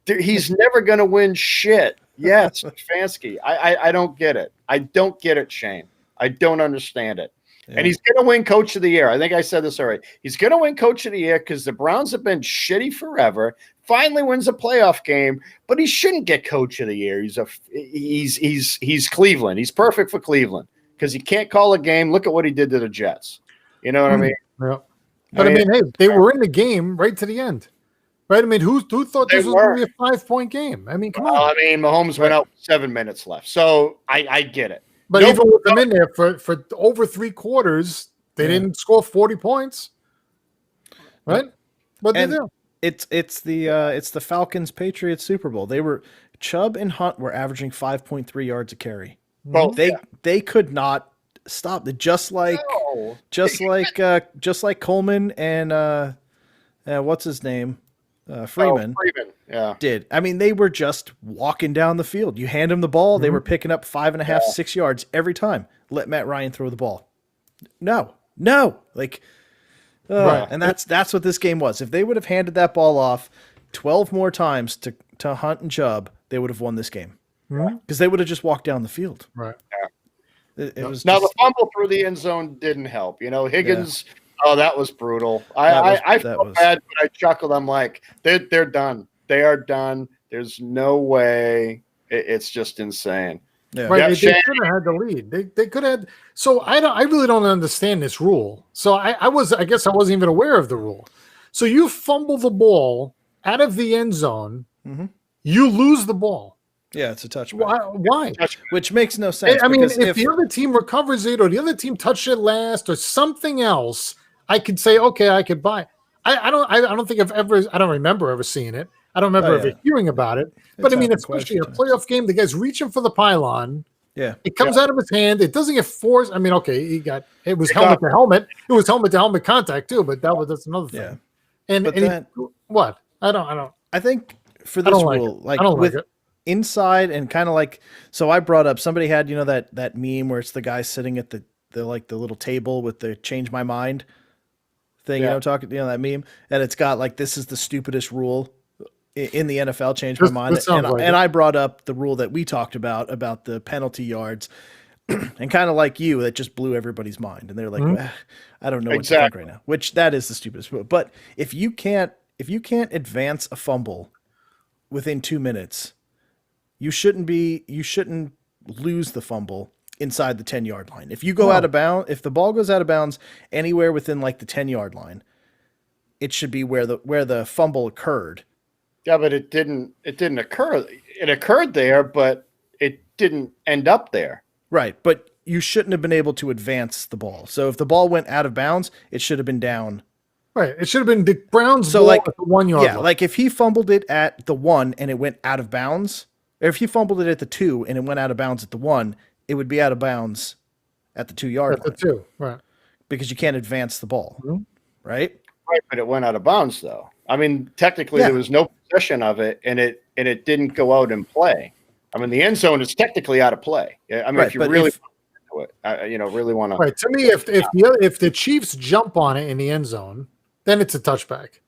He's never going to win shit. Yes, Stefanski. I don't get it. I don't get it, Shane. I don't understand it. Yeah. And he's going to win Coach of the Year. I think I said this already. He's going to win Coach of the Year because the Browns have been shitty forever. Finally wins a playoff game, but he shouldn't get Coach of the Year. He's Cleveland. He's perfect for Cleveland because he can't call a game. Look at what he did to the Jets. You know what I mean? Yeah. But I mean, hey, they were in the game right to the end. Right? I mean, who thought this was going to be a 5-point game? I mean, come on. I mean, Mahomes went out with 7 minutes left. So I get it. But even with them in there for over 3 quarters, they didn't score 40 points. Right? What did they do? It's the Falcons Patriots Super Bowl. Chubb and Hunt were averaging 5.3 yards a carry. Well, they could not stop it. Just like Coleman and what's his name? Freeman did. I mean, they were just walking down the field. You hand them the ball, they were picking up 5.5, 6 yards every time. Let Matt Ryan throw the ball. No, and that's what this game was. If they would have handed that ball off 12 more times to Hunt and Chubb, they would have won this game because they would have just walked down the field. Right. The fumble through the end zone didn't help. Higgins. Yeah. Oh, that was brutal. I felt bad, but I chuckled. I'm like, they're done. They are done. There's no way. It's just insane. Yeah. Right. They could have had the lead. They could have. So I really don't understand this rule. So I guess I wasn't even aware of the rule. So you fumble the ball out of the end zone, you lose the ball. Yeah, it's a touchback. Why? Which makes no sense. I mean, if the other team recovers it or the other team touched it last or something else, I could say, okay, I could buy. I don't think I don't remember ever seeing it. I don't remember ever hearing about it. But I mean, especially a playoff game, the guy's reaching for the pylon. Yeah. It comes out of his hand. It doesn't get forced. I mean, okay, it was helmet to helmet. It was helmet to helmet contact too, but that's another thing. Yeah. And what? I think for this rule, with inside and kind of so I brought up, somebody had, that meme where it's the guy sitting at the little table with the change my mind thing, that meme, and it's got this is the stupidest rule in the NFL, change my mind. And I brought up the rule that we talked about the penalty yards, and kind of like you, that just blew everybody's mind. And they're like, I don't know what to think right now, which that is the stupidest rule. But if you can't advance a fumble within 2 minutes, you shouldn't lose the fumble inside the 10-yard line. If you go out of bounds, if the ball goes out of bounds anywhere within the 10-yard line, it should be where the fumble occurred. Yeah, but it didn't occur. It occurred there, but it didn't end up there. Right, but you shouldn't have been able to advance the ball. So if the ball went out of bounds, it should have been down. Right, it should have been the Browns' ball at the 1 yard line. Like if he fumbled it at the 1 and it went out of bounds, or if he fumbled it at the 2 and it went out of bounds at the 1, it would be out of bounds at the 2 yard line. At the 2, right? Because you can't advance the ball, right? Right, but it went out of bounds though. I mean, technically there was no possession of it, and it didn't go out and play. I mean, the end zone is technically out of play. I mean, if you really to it. I really want to. Right. To me, if the Chiefs jump on it in the end zone, then it's a touchback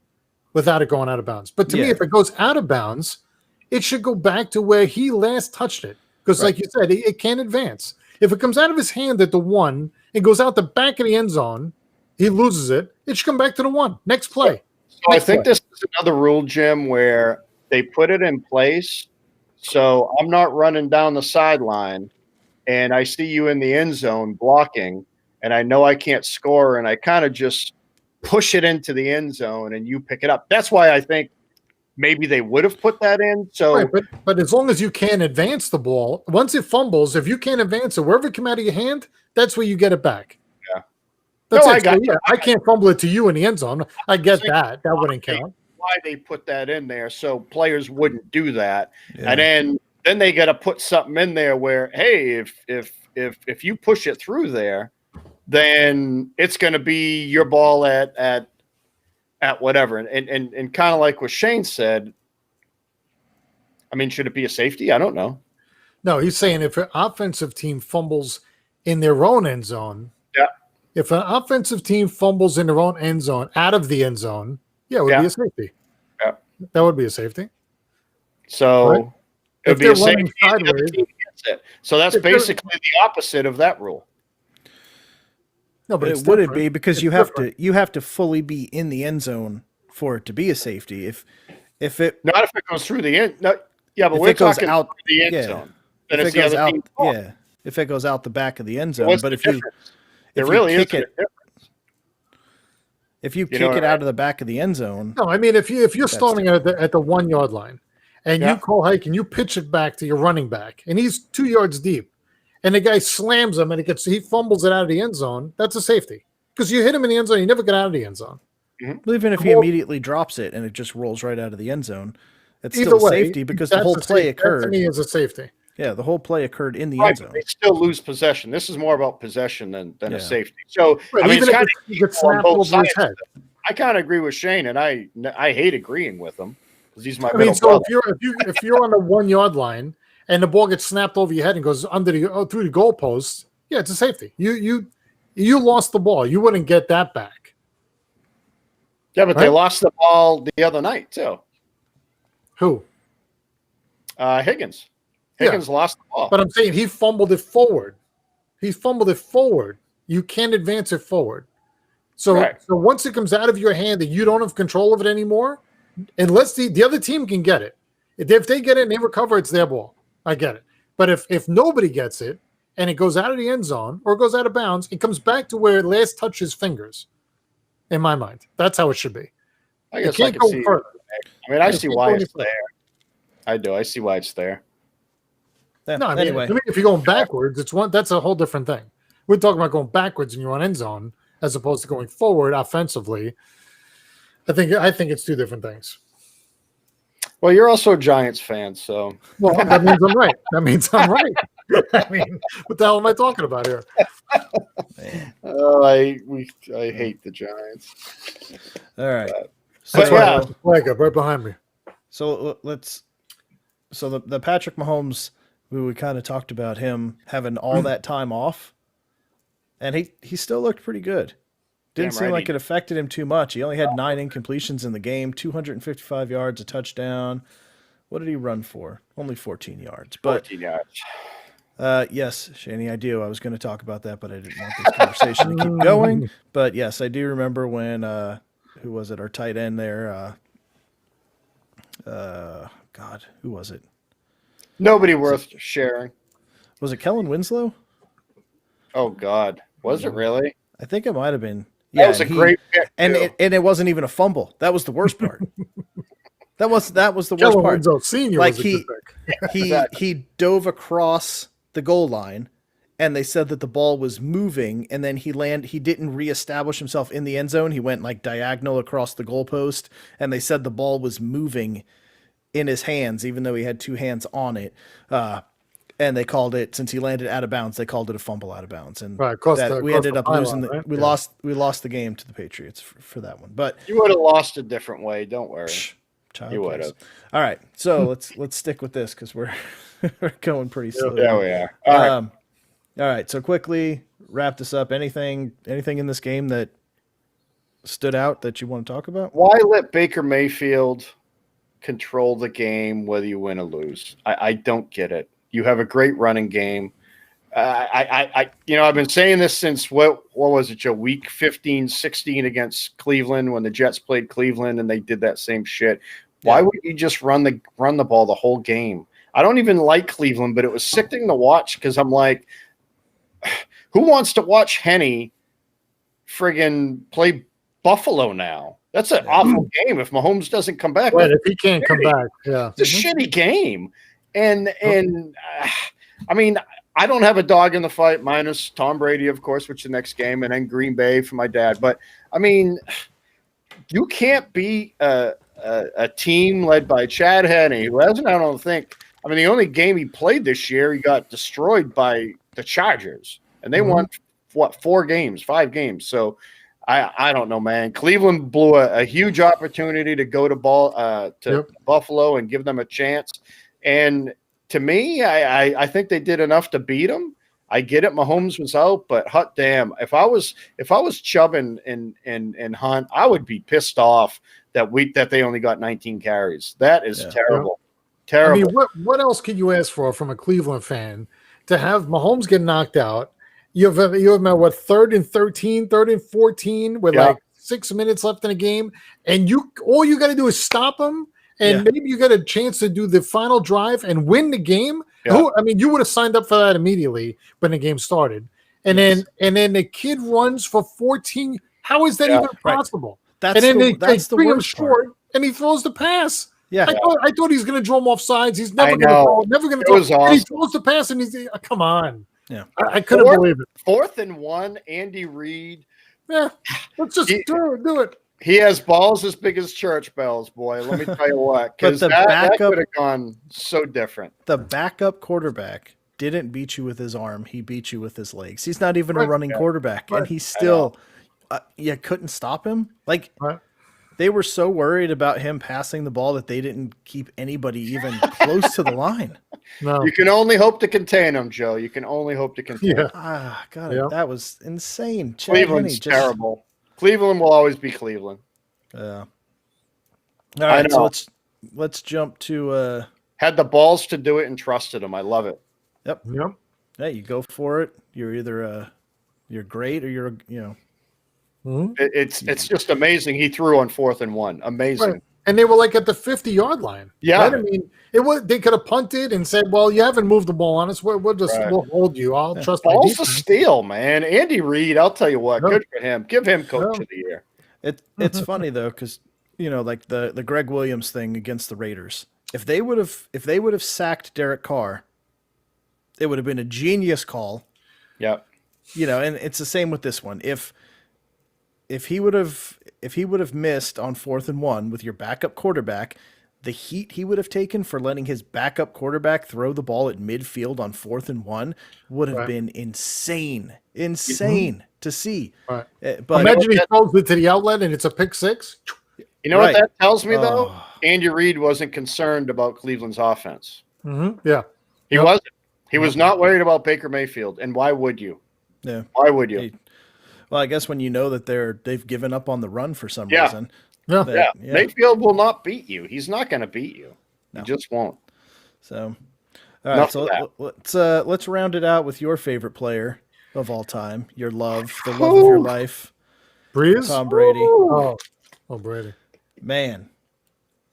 without it going out of bounds. But to me, if it goes out of bounds, it should go back to where he last touched it. Because like you said, it can't advance. If it comes out of his hand at the 1 and goes out the back of the end zone, he loses it. It should come back to the 1. Next play. So I think this is another rule, Jim, where they put it in place. So I'm not running down the sideline and I see you in the end zone blocking and I know I can't score and I kind of just push it into the end zone and you pick it up. That's why I think maybe they would have put that in. So, but as long as you can't advance the ball, once it fumbles, if you can't advance it, wherever it come out of your hand, that's where you get it back. Yeah. That's I can't fumble it to you in the end zone. I get that. That wouldn't count. Why they put that in there so players wouldn't do that. Yeah. And then they got to put something in there where, hey, if you push it through there, then it's going to be your ball at whatever. And kind of like what Shane said, I mean, should it be a safety? I don't know. No, he's saying if an offensive team fumbles in their own end zone, if an offensive team fumbles in their own end zone, out of the end zone, it would be a safety. Yeah. That would be a safety. So it would be a safety. So that's basically the opposite of that rule. No, but it wouldn't be because you have to fully be in the end zone for it to be a safety. If it not if it goes through the end, no, but we're talking out the end zone. Then if it goes out, if it goes out the back of the end zone. But if you kick it out of the back of the end zone, no, I mean if you're starting at the 1 yard line, and you call hike and you pitch it back to your running back, and he's 2 yards deep. And the guy slams him, and he fumbles it out of the end zone. That's a safety because you hit him in the end zone. You never get out of the end zone. Mm-hmm. Even if he immediately drops it and it just rolls right out of the end zone, it's still a safety because the whole play occurred. That to me is a safety. Yeah, the whole play occurred in the end zone. They still lose possession. This is more about possession than a safety. So I mean, even if he gets snapped over his head. I kind of agree with Shane, and I hate agreeing with him because he's my. So if you're on the 1 yard line. And the ball gets snapped over your head and goes through the goalpost. Yeah, it's a safety. You lost the ball. You wouldn't get that back. Yeah, but they lost the ball the other night too. Who? Higgins. Higgins lost the ball. But I'm saying he fumbled it forward. You can't advance it forward. So once it comes out of your hand and you don't have control of it anymore, unless the other team can get it. If they get it and they recover, it's their ball. I get it. But if nobody gets it and it goes out of the end zone or it goes out of bounds, it comes back to where it last touched his fingers, in my mind. That's how it should be. I guess I can see. Further. I mean, I see why it's there. I do. I see why it's there. Yeah, no, I mean, anyway. To me, if you're going backwards, that's a whole different thing. We're talking about going backwards in your own end zone as opposed to going forward offensively. I think it's two different things. Well, you're also a Giants fan, so. Well, that means I'm right. I mean, what the hell am I talking about here? I hate the Giants. All right. Flag up right behind me. So the Patrick Mahomes, we kind of talked about him having all that time off, and he still looked pretty good. Didn't seem like it affected him too much. He only had 9 incompletions in the game, 255 yards, a touchdown. What did he run for? Only 14 yards. 14 yards. Yes, Shani, I do. I was going to talk about that, but I didn't want this conversation to keep going. But yes, I do remember when, who was it? Our tight end there. God, who was it? Nobody worth sharing. Was it Kellen Winslow? Oh, God. Was it really? I think it might have been. That was a great pick, and it wasn't even a fumble. That was the worst part. That was the worst part. Senior like he dove across the goal line, and they said that the ball was moving, and then he didn't reestablish himself in the end zone. He went like diagonal across the goalpost, and they said the ball was moving in his hands, even though he had 2 hands on it. And they called it, since he landed out of bounds, they called it a fumble out of bounds. And we ended up losing. Right? We lost the game to the Patriots for that one. But you would have lost a different way. Don't worry. You would have. All right, so let's stick with this because we're going pretty slow. Yeah, we are. All right. All right, so quickly wrap this up. Anything in this game that stood out that you want to talk about? Why let Baker Mayfield control the game whether you win or lose? I don't get it. You have a great running game. I've been saying this since what was it, Joe? Week 15, 16 against Cleveland when the Jets played Cleveland and they did that same shit. Why would you just run the ball the whole game? I don't even like Cleveland, but it was sickening to watch because I'm like, who wants to watch Henny friggin' play Buffalo now? That's an awful game if Mahomes doesn't come back. Right, if he can't come back, it's a shitty game. And I mean, I don't have a dog in the fight, minus Tom Brady, of course, which is the next game, and then Green Bay for my dad. But I mean, you can't beat a team led by Chad Henne, who hasn't, I don't think. I mean, the only game he played this year, he got destroyed by the Chargers, and they won 5 games. So I don't know, man. Cleveland blew a huge opportunity to go to Buffalo and give them a chance. And to me, I think they did enough to beat them. I get it, Mahomes was out, but hot damn, if I was Chubb and Hunt, I would be pissed off that they only got 19 carries. That is terrible. Terrible. I mean, what else could you ask for from a Cleveland fan to have Mahomes get knocked out? You have 3rd and 13, 3rd and 14 with like 6 minutes left in the game, and all you got to do is stop him, and maybe you got a chance to do the final drive and win the game. Yeah. You would have signed up for that immediately when the game started, and then the kid runs for 14. How is that even possible? That's they bring him short, and he throws the pass. Yeah, I thought he's going to draw him off sides. He's never going to throw. Awesome. He throws the pass, and he's come on. Yeah, I couldn't believe it. 4th and 1, Andy Reid. Yeah, let's just do it. He has balls as big as church bells, boy. Let me tell you what, because that could have gone so different. The backup quarterback didn't beat you with his arm; he beat you with his legs. He's not even a running quarterback, and he still, you couldn't stop him. Like. They were so worried about him passing the ball that they didn't keep anybody even close to the line. No. You can only hope to contain him, Joe. You can only hope to contain him. God, that was insane. Cleveland's terrible. Cleveland will always be Cleveland. All right, so let's jump to had the balls to do it and trusted him. I love it. Yep. Yeah, you go for it. You're either you're great or you're It's just amazing. He threw on 4th and 1. Amazing. Right. And they were like at the 50-yard line. Yeah. Right? I mean, they could have punted and said, well, you haven't moved the ball on us. We'll hold you. I'll trust my defense. Balls of steel, man. Andy Reid, I'll tell you what, good for him. Give him coach of the year. It's funny though, because like the Greg Williams thing against the Raiders. If they would have sacked Derek Carr, it would have been a genius call. Yeah. And it's the same with this one. If he would have missed on 4th and 1 with your backup quarterback, the heat he would have taken for letting his backup quarterback throw the ball at midfield on 4th and 1 would have been insane to see. Right. But imagine he throws it to the outlet and it's a pick 6. You know what that tells me though? Andy Reid wasn't concerned about Cleveland's offense. Mm-hmm. Yeah, he wasn't. He was not worried about Baker Mayfield. And why would you? Yeah. Why would you? Well, I guess when you know that they've given up on the run for some reason. Yeah. Mayfield will not beat you. He's not going to beat you. No. He just won't. So, all right. So let's round it out with your favorite player of all time, the love of your life, Breeze, Tom Brady. Oh, Brady. Man,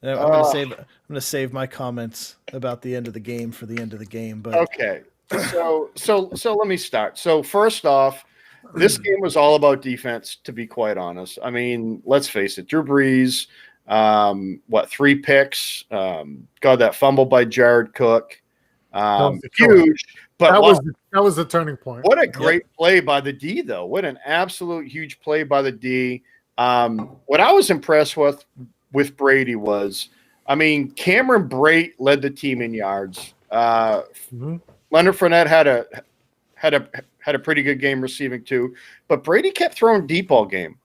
I'm gonna save my comments about the end of the game for the end of the game. But okay. So let me start. So first off. This game was all about defense, to be quite honest. I mean, let's face it. Drew Brees, 3 picks? Got that fumble by Jared Cook. Huge. But that was the turning point. What a great play by the D, though. What an absolute huge play by the D. What I was impressed with Brady was, I mean, Cameron Brate led the team in yards. Leonard Fournette had a pretty good game receiving too, but Brady kept throwing deep all game.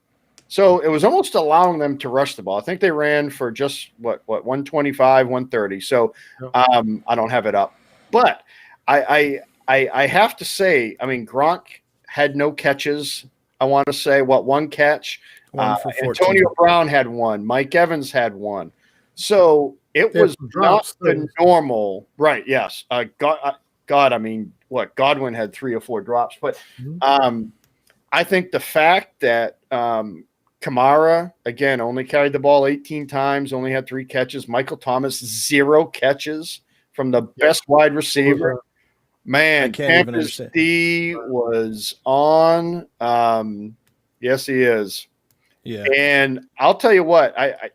So it was almost allowing them to rush the ball. I think they ran for just 125, 130. So I don't have it up, but I I have to say, I mean, Gronk had no catches. I want to say, one catch? One for 14. Antonio Brown had one. Mike Evans had one. So it was not the normal. Right, yes. God, I mean, Godwin had 3 or 4 drops. But I think the fact that Kamara, again, only carried the ball 18 times, only had 3 catches. Michael Thomas, 0 catches from the best wide receiver. Man, Tampa's D was on. Yes, he is. Yeah. And I'll tell you what, I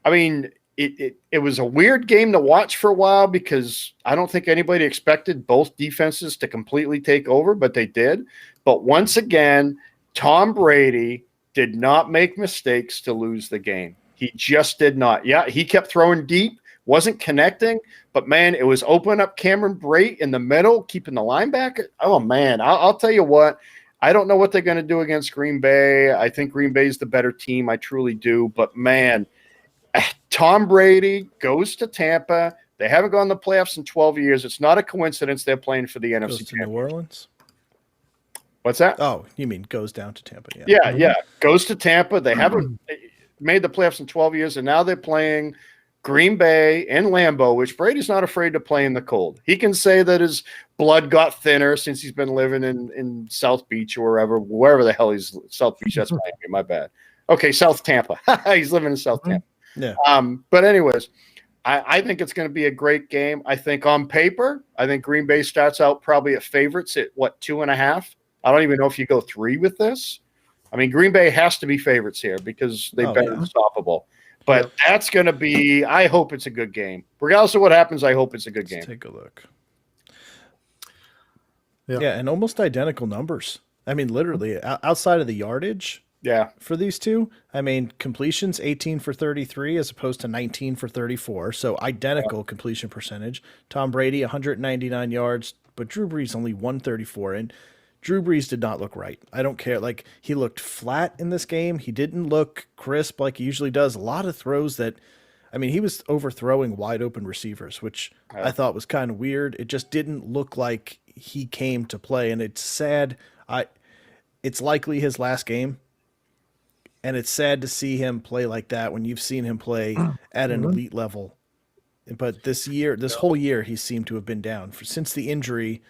mean, it was a weird game to watch for a while because I don't think anybody expected both defenses to completely take over, but they did. But once again, Tom Brady did not make mistakes to lose the game. He just did not. Yeah, he kept throwing deep, wasn't connecting, but man, it was open up Cameron Brate in the middle, keeping the linebacker. Oh man, I'll tell you what. I don't know what they're going to do against Green Bay. I think Green Bay is the better team. I truly do. But man, Tom Brady goes to Tampa. They haven't gone to the playoffs in 12 years. It's not a coincidence they're playing for the NFC Championship. New Orleans. What's that? Oh, you mean goes down to Tampa? Yeah. Goes to Tampa. They haven't made the playoffs in 12 years, and now they're playing Green Bay and Lambeau, which Brady's not afraid to play in the cold. He can say that his blood got thinner since he's been living in South Beach or wherever the hell he's. South Beach, that's Miami, my bad. Okay, South Tampa. He's living in South Tampa. Yeah. But anyways, I think it's going to be a great game. I think on paper, I think Green Bay starts out probably at favorites at 2.5. I don't even know if you go 3 with this. I mean, Green Bay has to be favorites here because they've been unstoppable. But that's going to be – I hope it's a good game. Regardless of what happens, I hope it's a good game. Let's take a look. Yeah, and almost identical numbers. I mean, literally, outside of the yardage for these two, I mean, completions 18 for 33 as opposed to 19 for 34. So identical completion percentage. Tom Brady, 199 yards, but Drew Brees only 134. And Drew Brees did not look right. I don't care. Like, he looked flat in this game. He didn't look crisp like he usually does. A lot of throws that, I mean, he was overthrowing wide open receivers, which I thought was kind of weird. It just didn't look like he came to play. And it's sad. It's likely his last game. And it's sad to see him play like that when you've seen him play at an elite level. But this whole year, he seemed to have been down since the injury.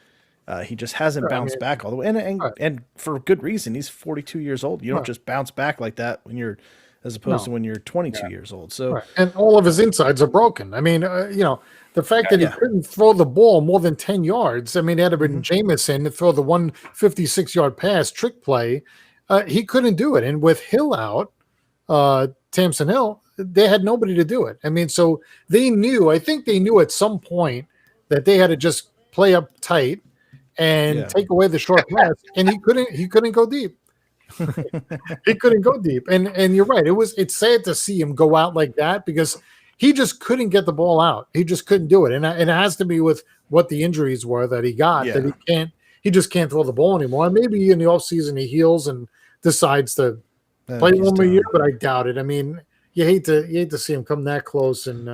He just hasn't bounced back all the way, and for good reason. He's 42 years old. You don't just bounce back like that as opposed to when you're 22 years old. So, and all of his insides are broken. I mean, the fact that he couldn't throw the ball more than 10 yards. I mean, it had been Jameson to throw the 156-yard pass trick play. He couldn't do it, and with Hill out, Tamsin Hill, they had nobody to do it. I mean, so they knew. I think they knew at some point that they had to just play up tight and take away the short pass, and he couldn't go deep. He couldn't go deep. And you're right. It's sad to see him go out like that because he just couldn't get the ball out. He just couldn't do it. And it has to be with what the injuries were that he got, that he just can't throw the ball anymore. And maybe in the offseason he heals and decides to play one more year, but I doubt it. I mean, you hate to see him come that close and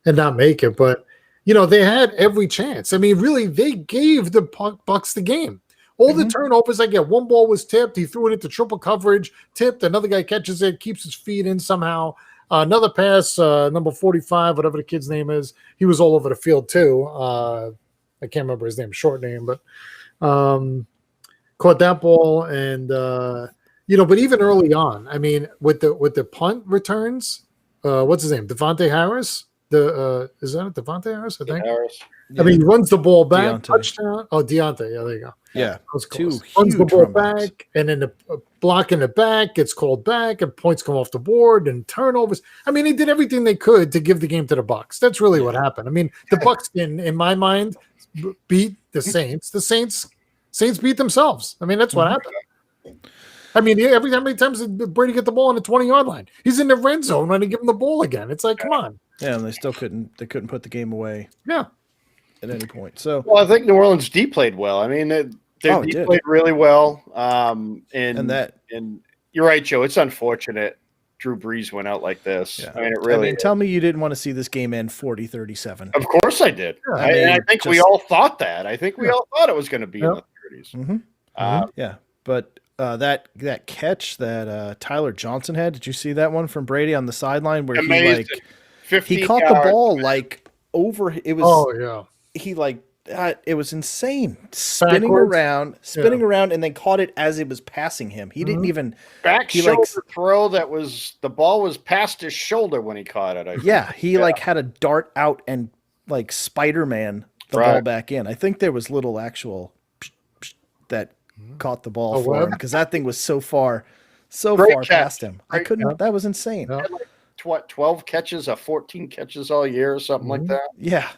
not make it, but they had every chance. I mean, really, they gave the Bucs the game. All the turnovers I get, one ball was tipped. He threw it into triple coverage, tipped. Another guy catches it, keeps his feet in somehow. Another pass, number 45, whatever the kid's name is, he was all over the field too. I can't remember his name, short name, but caught that ball. And, but even early on, I mean, with the punt returns, what's his name? Devontae Harris? Is that Devontae Harris? I think. Harris. I mean, he runs the ball back, touchdown. Oh, Deontay. Yeah, there you go. Yeah, runs the ball back, and then the block in the back gets called back, and points come off the board, and turnovers. I mean, they did everything they could to give the game to the Bucs. That's really what happened. I mean, the Bucs, in my mind, beat the Saints. The Saints beat themselves. I mean, that's what happened. I mean, how many times did Brady get the ball on the 20-yard line? He's in the red zone when they give him the ball again. It's like, come on. Yeah, and they still couldn't put the game away. Yeah. At any point. So, well, I think New Orleans D played well. I mean, they played really well. And you're right, Joe. It's unfortunate. Drew Brees went out like this. Yeah. I mean, it really. Tell me you didn't want to see this game end 40-37. Of course I did. Yeah, I think we all thought that. I think we all thought it was going to be in the 30s. Mm-hmm. Yeah, but that catch that Tyler Johnson had, did you see that one from Brady on the sideline where he caught the ball like over? It was. Oh yeah. He it was insane, spinning around, and then caught it as it was passing him. He didn't even shoulder throw. The ball was past his shoulder when he caught it. He had a dart out and like Spider-Man the ball back in. I think there was little actual that caught the ball for him because that thing was so far past him. I couldn't. That was insane. Yeah. 12 catches, 14 catches all year or something like that. Yeah.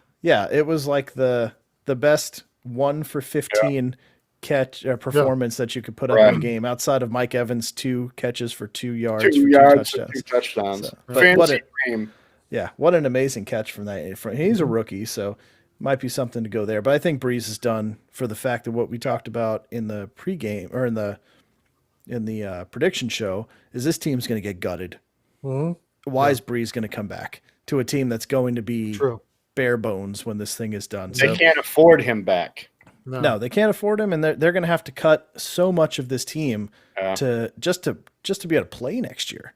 It was like the best 1 for 15 catch performance that you could put up in a game outside of Mike Evans' 2 catches for 2 yards, for 2 touchdowns. So, fancy dream. Yeah, what an amazing catch from that. He's a rookie, so might be something to go there. But I think Breeze is done for the fact that what we talked about in the pregame or in the prediction show is this team's going to get gutted. Why is Breeze going to come back to a team that's going to be bare bones when this thing is done? They can't afford him back. No, they can't afford him, and they're going to have to cut so much of this team to be able to play next year.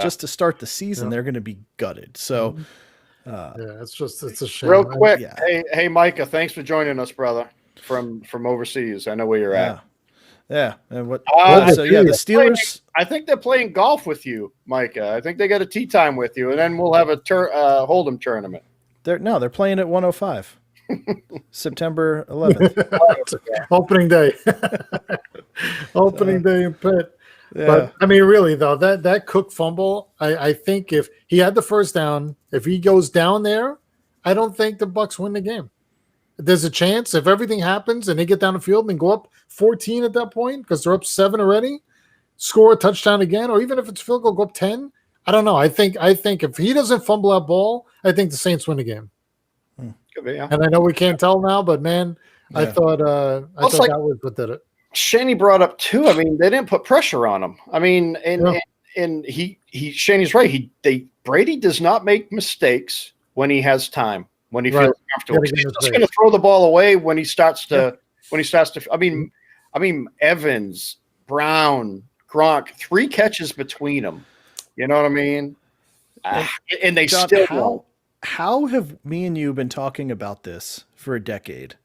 Just to start the season, they're going to be gutted. So, it's a shame. Real quick, hey, Micah, thanks for joining us, brother, from overseas. I know where you're at. Yeah, and the Steelers. I think they're playing golf with you, Micah. I think they got a tee time with you, and then we'll have a Hold'em tournament. They're playing at 105. September 11th. Opening day. Opening day in Pitt. Yeah. But I mean, really though, that Cook fumble, I think if he had the first down, if he goes down there, I don't think the Bucs win the game. There's a chance if everything happens and they get down the field and go up 14 at that point because they're up 7 already, score a touchdown again, or even if it's field goal, go up 10. I don't know. I think if he doesn't fumble that ball, I think the Saints win the game. Could be, yeah. And I know we can't tell now, but man, I thought that was what did it. Shaney brought up too. I mean, they didn't put pressure on him. I mean, and Shaney's right. Brady does not make mistakes when he has time, when he feels comfortable. He's just going to throw the ball away when he starts to. I mean, Evans, Brown, Gronk, 3 catches between them. You know what I mean? And they John, still won't. How have me and you been talking about this for a decade,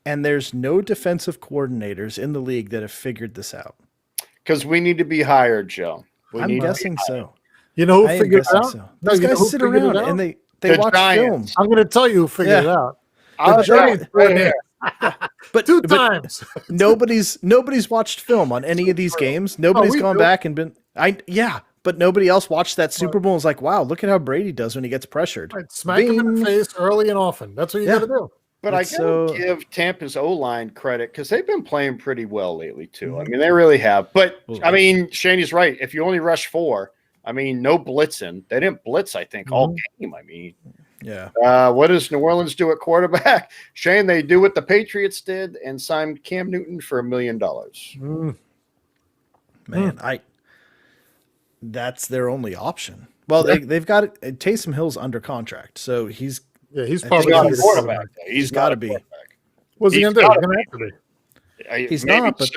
and there's no defensive coordinators in the league that have figured this out? Because we need to be hired, Joe. I'm guessing so. You know who figured it out? So. Those guys sit around and they watch film. I'm going to tell you who figured it out. But 2 times. Nobody's watched film on any of these games. Nobody's gone back and been. But nobody else watched that Super Bowl and was like, wow, look at how Brady does when he gets pressured. Right, smack him in the face early and often. That's what you got to do. But I got to give Tampa's O-line credit because they've been playing pretty well lately, too. I mean, they really have. But, I mean, Shaney's right. If you only rush 4, I mean, no blitzing. They didn't blitz, I think, all game. I mean, what does New Orleans do at quarterback? Shane, they do what the Patriots did and signed Cam Newton for $1 million. Man, that's their only option. Well, they've got it. Taysom Hill's under contract, so he's probably not a quarterback. He's got to be. What's he going to do? He's going to have to be. He's not, but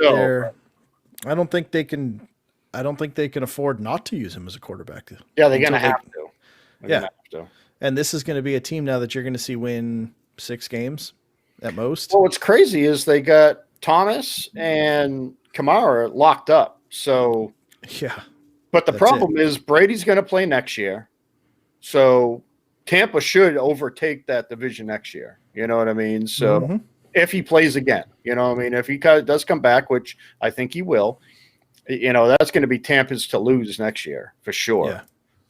I don't think they can afford not to use him as a quarterback. Yeah, they're going to have to. Have to. And this is going to be a team now that you're going to see win 6 games at most. Well, what's crazy is they got Thomas and Kamara locked up. So but the problem is Brady's going to play next year. So Tampa should overtake that division next year. You know what I mean? So if he plays again, you know what I mean? If he does come back, which I think he will, that's going to be Tampa's to lose next year for sure. Yeah.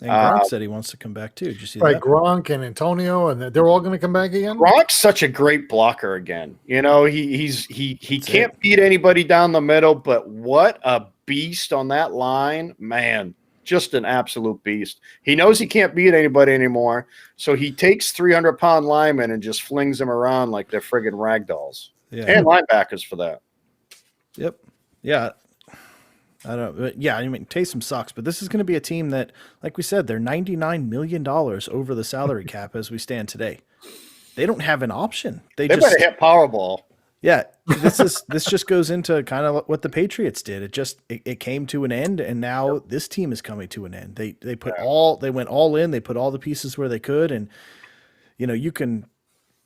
And Gronk said he wants to come back too. Did you see that? Right, Gronk and Antonio, and they're all going to come back again? Gronk's such a great blocker again. He can't beat anybody down the middle, but what a beast on that line. Man, just an absolute beast. He knows he can't beat anybody anymore, so he takes 300-pound linemen and just flings them around like they're friggin' rag dolls. Yeah. And linebackers for that. Yep. Yeah. I don't. But yeah, I mean, Taysom sucks, but this is going to be a team that, like we said, they're $99 million over the salary cap as we stand today. They don't have an option. They just better hit Powerball. Yeah, this just goes into kind of what the Patriots did. It came to an end, and now this team is coming to an end. They went all in. They put all the pieces where they could, and you can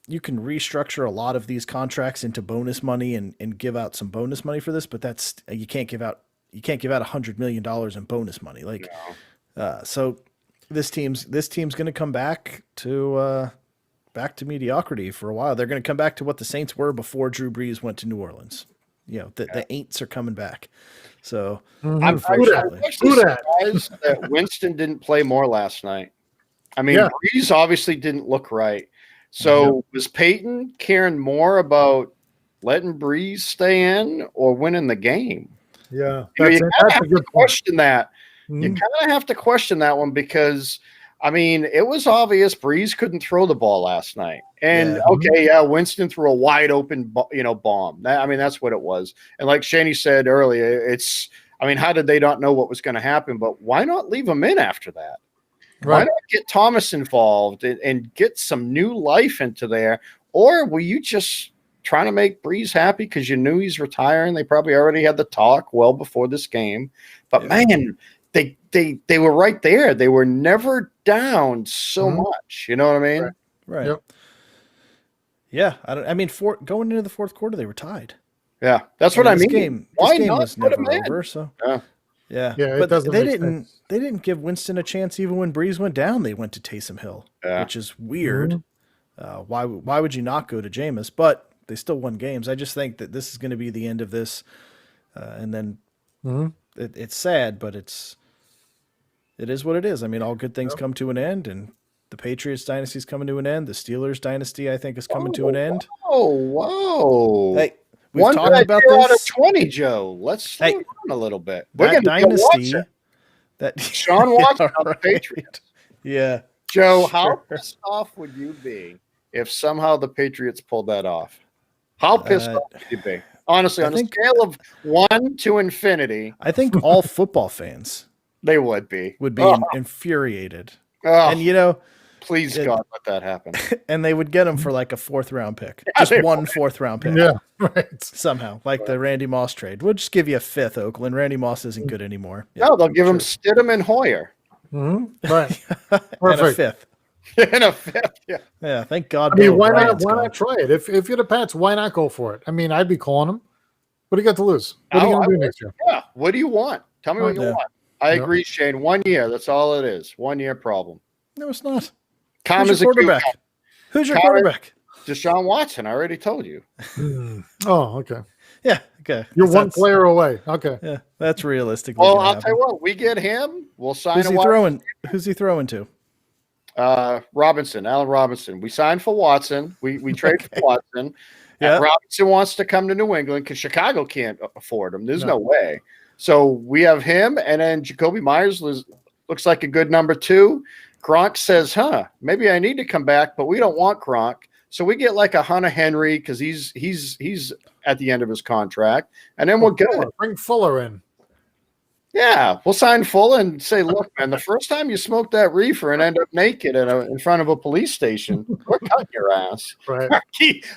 restructure a lot of these contracts into bonus money and give out some bonus money for this, but you can't give out $100 million in bonus money. So this team's going to come back to mediocrity for a while. They're going to come back to what the Saints were before Drew Brees went to New Orleans. The Aints are coming back. So I'm actually surprised that Winston didn't play more last night. I mean, Brees obviously didn't look right. So was Peyton caring more about letting Brees stay in or winning the game? Yeah. You kind of have to question that. You kind of have to question that one because – I mean, it was obvious Brees couldn't throw the ball last night. And, Winston threw a wide open, bomb. That's what it was. And like Shaney said earlier, how did they not know what was going to happen? But why not leave him in after that? Right. Why not get Thomas involved and get some new life into there? Or were you just trying to make Brees happy because you knew he's retiring? They probably already had the talk well before this game. But, man, they were right there. They were never down so much. You know what I mean? Right. Yep. Yeah. Going into the fourth quarter, they were tied. Yeah. That's what I mean. This game was never over. So yeah. But they didn't give Winston a chance even when Brees went down. They went to Taysom Hill, which is weird. Why would you not go to Jameis? But they still won games. I just think that this is going to be the end of this. And then it's sad, but it is what it is. I mean, all good things come to an end, and the Patriots dynasty is coming to an end. The Steelers dynasty, I think, is coming to an end. Oh, whoa. Hey, we've talked about this. Out of 20, Joe. Let's slow down a little bit. That dynasty. Sean Watson on the Patriots. Yeah. Joe, how pissed off would you be if somehow the Patriots pulled that off? How pissed off would you be? Honestly, on a scale of 1 to infinity. I think all football fans they would be infuriated. And please God, let that happen. And they would get him for like a 4th round pick, just one 4th round pick. Yeah, right. Somehow, like the Randy Moss trade. We'll just give you a 5th, Oakland. Randy Moss isn't good anymore. No, they'll give him Stidham and Hoyer. Right. And a 5th. And a 5th. Yeah. Yeah. Thank God. Why not try it? If you're the Pats, why not go for it? I'd be calling them. What do you got to lose? What are you going to do next year? Yeah. What do you want? Tell me what you want. I agree, Shane. 1 year. That's all it is. 1 year problem. No, it's not. Who's your quarterback? Who's your quarterback? Deshaun Watson. I already told you. Oh, okay. Yeah. Okay. You're one player away. Okay. Yeah, that's realistic. Well, I'll tell you what. We get him. We'll sign. Who's he throwing to? Allen Robinson. We signed for Watson. We trade for Watson. Yeah. Robinson wants to come to New England because Chicago can't afford him. There's no way. So we have him, and then Jacoby Myers looks like a good number 2. Gronk says, maybe I need to come back, but we don't want Gronk. So we get like a Hunter Henry because he's at the end of his contract, and then we'll get bring Fuller in. Yeah, we'll sign Fuller and say, look, man, the first time you smoked that reefer and end up naked in front of a police station, we're cutting your ass. Right.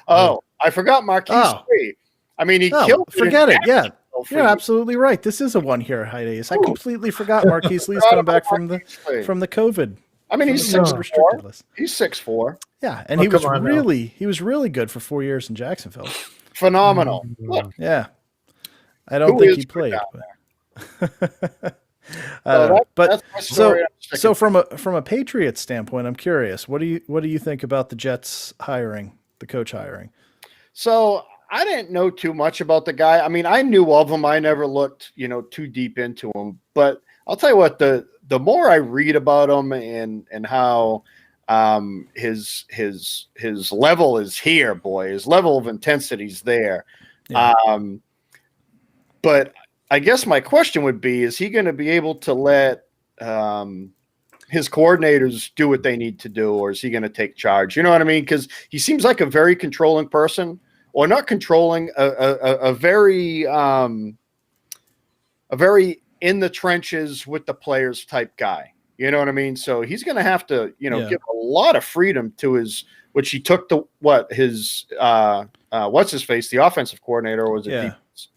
I forgot Marquise Lee. He killed. Forget it. Yeah. You're absolutely right. This is a 1-year hiatus. I completely forgot Marquise Lee's coming back from the COVID. He's 6'4". He's 6'4". Yeah, and he was really good for 4 years in Jacksonville. Phenomenal. Yeah. I don't think he played. So from a Patriots standpoint, I'm curious. What do you think about the Jets hiring, the coach hiring? So I didn't know too much about the guy. I knew of him. I never looked, too deep into him. But I'll tell you what, the more I read about him and how his level is here, boy, his level of intensity is there. Yeah. But I guess my question would be, is he going to be able to let his coordinators do what they need to do, or is he going to take charge? You know what I mean? Because he seems like a very controlling person. Or not controlling, a very a very in the trenches with the players type guy. You know what I mean? So he's going to have to, give a lot of freedom to which he took what's his face, the offensive coordinator, or was it defense?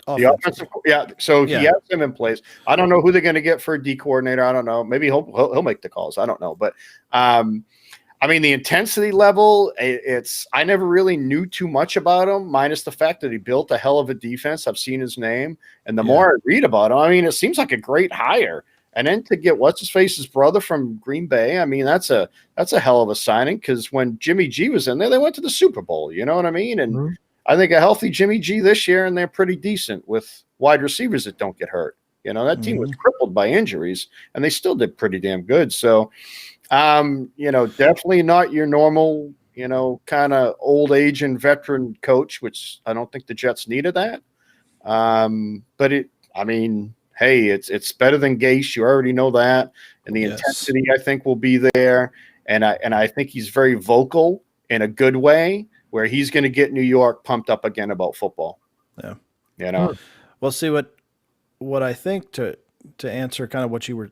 The offensive, So he has him in place. I don't know who they're going to get for a D coordinator. I don't know. Maybe he'll make the calls. I don't know. But the intensity level, I never really knew too much about him, minus the fact that he built a hell of a defense. I've seen his name, and the more I read about him, it seems like a great hire. And then to get what's his face's brother from Green Bay, that's a hell of a signing, because when Jimmy G was in there, they went to the Super Bowl. You know what I mean? And I think a healthy Jimmy G this year, and they're pretty decent with wide rkind that don't get hurt. That team was crippled by injuries, and they still did pretty damn good. So, definitely not your normal, kind of old age and veteran coach, which I don't think the Jets needed that. But hey, it's better than Gase. You already know that, and the intensity I think will be there, and I think he's very vocal in a good way, where he's going to get New York pumped up again about football. Yeah, Well, see what I think to answer kind of what you were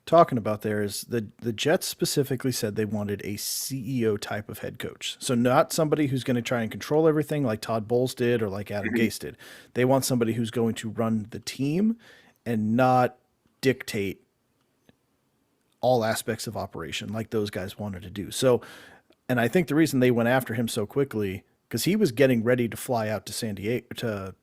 talking about there is the Jets specifically said they wanted a CEO type of head coach. So not somebody who's going to try and control everything like Todd Bowles did or like Adam Gase did. They want somebody who's going to run the team and not dictate all aspects of operation like those guys wanted to do. So, and I think the reason they went after him so quickly, because he was getting ready to fly out to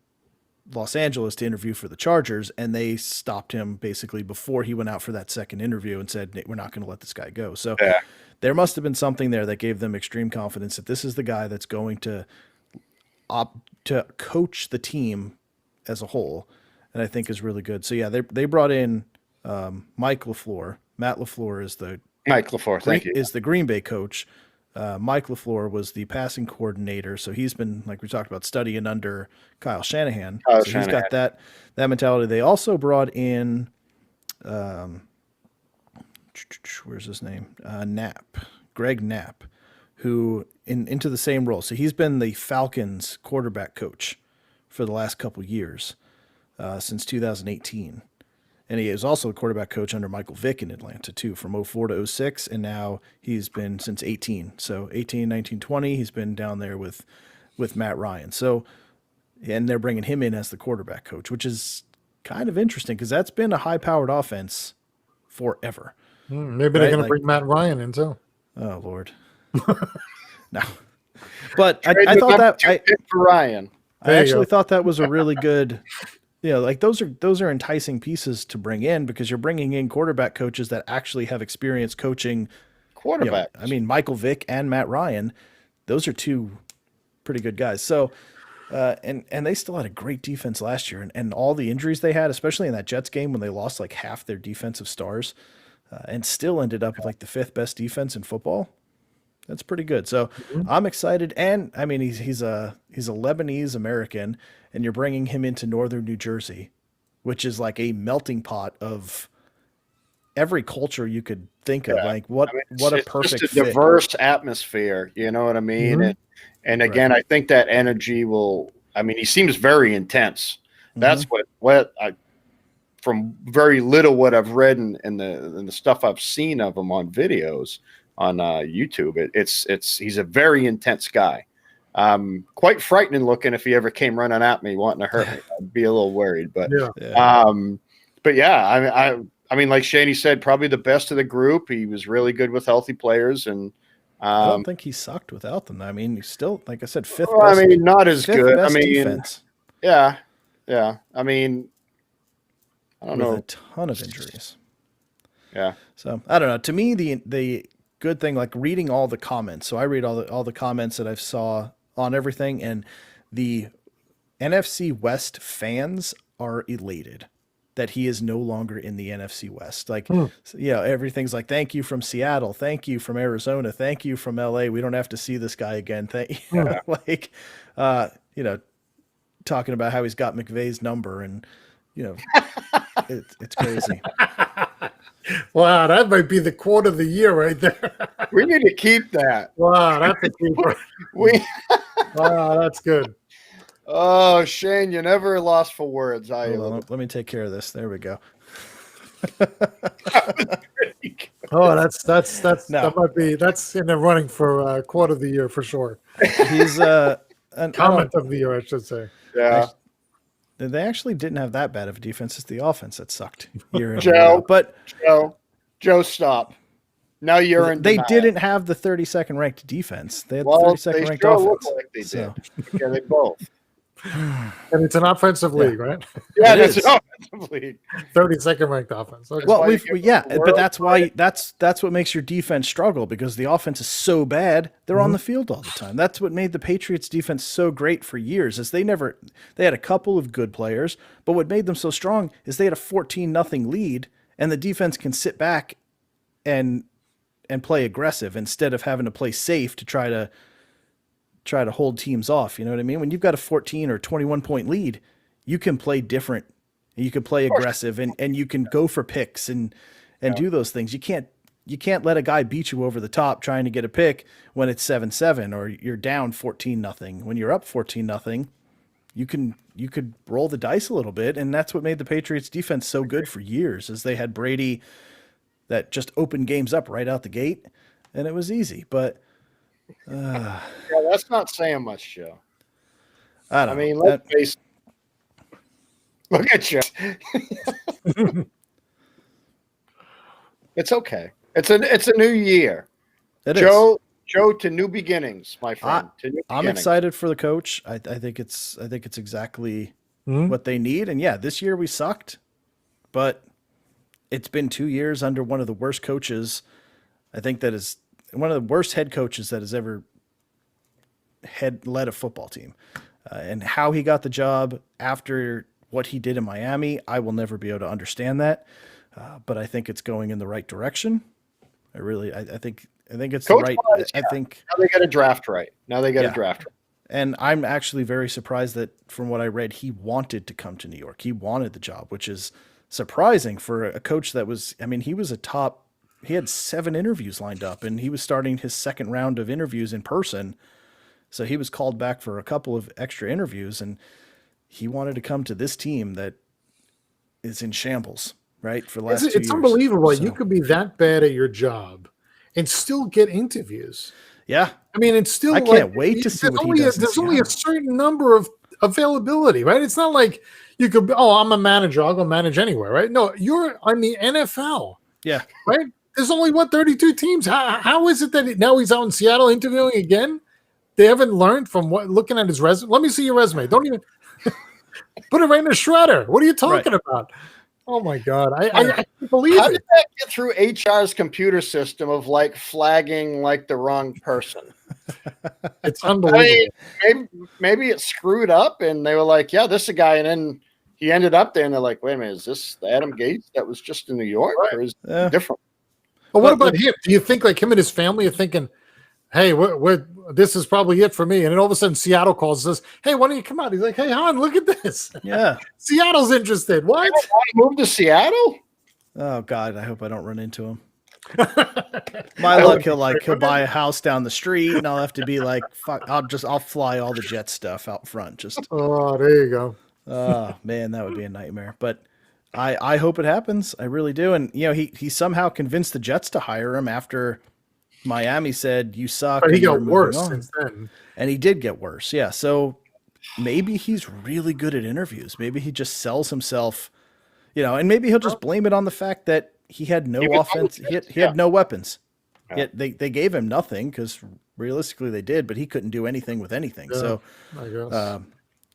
Los Angeles to interview for the Chargers, and they stopped him basically before he went out for that second interview and said, we're not going to let this guy go. So there must have been something there that gave them extreme confidence that this is the guy that's going to coach the team as a whole, and I think is really good. So yeah, they brought in Mike LaFleur. Matt LaFleur is the Green Bay coach. Mike LaFleur was the passing coordinator, so he's been, like we talked about, studying under Kyle Shanahan. He's got that mentality. They also brought in, where's his name? Greg Knapp, who into the same role. So he's been the Falcons quarterback coach for the last couple years, since 2018. And he is also a quarterback coach under Michael Vick in Atlanta, too, from 04 to 06. And now he's been since 18. So 18, 19, 20, he's been down there with Matt Ryan. So, and they're bringing him in as the quarterback coach, which is kind of interesting because that's been a high-powered offense forever. Maybe they're going to bring Matt Ryan in, too. Oh, Lord. No. But I thought that for Ryan. I actually thought that was a really good – like those are enticing pieces to bring in, because you're bringing in quarterback coaches that actually have experience coaching quarterbacks. Michael Vick and Matt Ryan, those are two pretty good guys. So, and they still had a great defense last year, and all the injuries they had, especially in that Jets game when they lost like half their defensive stars, and still ended up with like the 5th best defense in football. That's pretty good. So I'm excited. And he's a Lebanese American, and you're bringing him into northern New Jersey, which is like a melting pot of every culture you could think of. Like what a perfect just a diverse atmosphere. You know what I mean? And again, I think that energy will. He seems very intense. That's what I, from very little what I've read and the stuff I've seen of him on videos on YouTube. He's a very intense guy. Quite frightening looking if he ever came running at me wanting to hurt me. I'd be a little worried, but like Shaney said, probably the best of the group. He was really good with healthy players, and I don't think he sucked without them. He's still, like I said, 5th best. Not as good. Defense. Yeah. I don't know. A ton of injuries. Yeah. So I don't know. To me, the good thing, like reading all the comments. So I read all the comments that I saw on everything, and the NFC West fans are elated that he is no longer in the NFC West. Like, everything's like, thank you from Seattle, thank you from Arizona, thank you from LA. We don't have to see this guy again. Talking about how he's got McVay's number, and it's crazy. Wow, that might be the quote of the year right there. We need to keep that. Wow, that's a keeper. Wow, that's good. Oh, Shane, you never lost for words, are you? Hold on, let me take care of this. There we go. Oh, that's No. that's in the running for quarter of the year for sure. He's Comment of the year, I should say. Yeah. They actually didn't have that bad of a defense. It's the offense that sucked year in Joe, year out. But Joe, stop. Now you're in. They denial. didn't have the 32nd ranked defense. They had the Well, 32nd they ranked sure offense. look like they did. Yeah, they both. And it's an offensive league, right? Yeah, It that's is. an offensive league. 32nd ranked offense. Okay. Well, why you get the but world that's why that's what makes your defense struggle, because the offense is so bad. They're on the field all the time. That's what made the Patriots defense so great for years. Is they had a couple of good players, but what made them so strong is they had a 14-0 lead, and the defense can sit back and play aggressive instead of having to play safe to try to hold teams off. You know what I mean? When you've got a 14 or 21 point lead, you can play different. You can play aggressive and you can go for picks and do those things. You can't let a guy beat you over the top trying to get a pick when it's 7-7 or you're down 14-0. When you're up 14-0, you could roll the dice a little bit, and that's what made the Patriots defense so good for years, is they had Brady that just opened games up right out the gate, and it was easy. But Yeah, that's not saying much, Joe. I don't I mean, know. let's face it. Look at you. It's okay. It's a new year. It is. Joe, to new beginnings, my friend. I'm excited for the coach. I think it's exactly what they need. And yeah, this year we sucked, but it's been 2 years under one of the worst coaches. I think that is one of the worst head coaches that has ever led a football team. And how he got the job after what he did in Miami, I will never be able to understand that. But I think it's going in the right direction. I think it's the right. I think now they got a draft right. And I'm actually very surprised that from what I read, he wanted to come to New York. He wanted the job, which is surprising for a coach that was, I mean, he had 7 interviews lined up, and he was starting his second round of interviews in person. So he was called back for a couple of extra interviews, and he wanted to come to this team that is in shambles, right? For the last 2 years. It's unbelievable. So, you could be that bad at your job and still get interviews. yeah. I mean, it's still. I can't wait to see what he does. There's only a certain number of availability, right? It's not like you could. Oh, I'm a manager. I'll go manage anywhere, right? No, you're on the NFL. Yeah. Right. There's only 32 teams. How is it that now he's out in Seattle interviewing again? They haven't learned from looking at his resume. Let me see your resume. Don't even put it right in the shredder. What are you talking about? Oh my God. I can't believe How it. did that get through HR's computer system of like flagging like the wrong person? It's unbelievable. I mean, maybe it screwed up and they were like, yeah, this is a guy. And then he ended up there and they're like, wait a minute, is this the Adam Gates that was just in New York or is it different? But what about him? Do you think like him and his family are thinking, hey, this is probably it for me? And then all of a sudden Seattle calls and says, hey, why don't you come out? He's like, hey, hon, look at this. Yeah. Seattle's interested. What? You want to move to Seattle? Oh God, I hope I don't run into him. My luck, he'll buy a house down the street, and I'll have to be like, fuck, I'll fly all the Jet stuff out front. Just oh, there you go. Oh man, that would be a nightmare. But I hope it happens. I really do. And you know, he somehow convinced the Jets to hire him after Miami said you suck. But he got worse since then. And he did get worse. Yeah. So maybe he's really good at interviews. Maybe he just sells himself, you know, and maybe he'll just blame it on the fact that he had no offense. He had no weapons. Yeah. They gave him nothing because realistically they did, but he couldn't do anything with anything. Yeah, so I guess.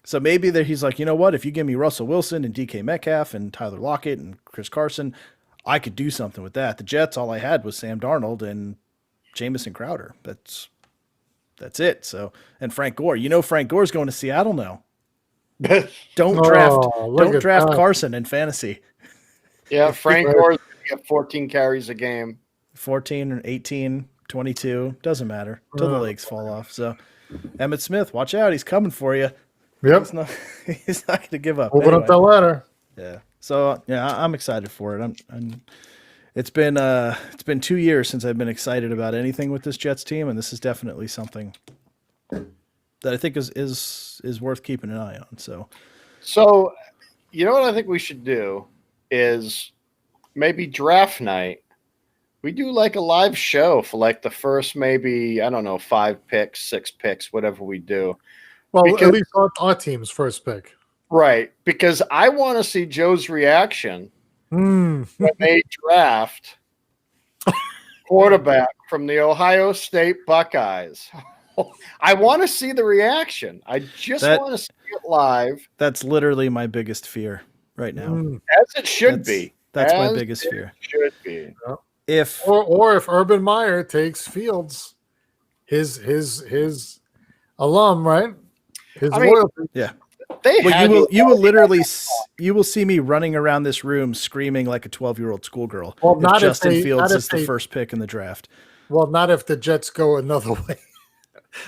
So maybe he's like, you know what? If you give me Russell Wilson and DK Metcalf and Tyler Lockett and Chris Carson, I could do something with that. The Jets, all I had was Sam Darnold and Jamison Crowder. That's it. So, and Frank Gore. You know Frank Gore's going to Seattle now. Don't draft Carson in fantasy. Yeah, Frank Gore's going to get 14 carries a game. 14 or 18, 22, doesn't matter until the legs fall off. So, Emmitt Smith, watch out. He's coming for you. Yep. He's not going to give up. Moving up the ladder. Yeah. So yeah, I'm excited for it. It's been 2 years since I've been excited about anything with this Jets team, and this is definitely something that I think is worth keeping an eye on. So you know what I think we should do is maybe draft night. We do like a live show for like the first maybe, I don't know, 5 picks, 6 picks, whatever we do. Well, at least our team's first pick. Right. Because I want to see Joe's reaction when they draft quarterback from the Ohio State Buckeyes. I want to see the reaction. I just want to see it live. That's literally my biggest fear right now. As it should be. That's my biggest fear. Should be. If Urban Meyer takes Fields, his alum, right? His loyalty. Yeah. You will see me running around this room screaming like a 12-year-old schoolgirl. Well, if Justin Fields is the first pick in the draft. Well, not if the Jets go another way.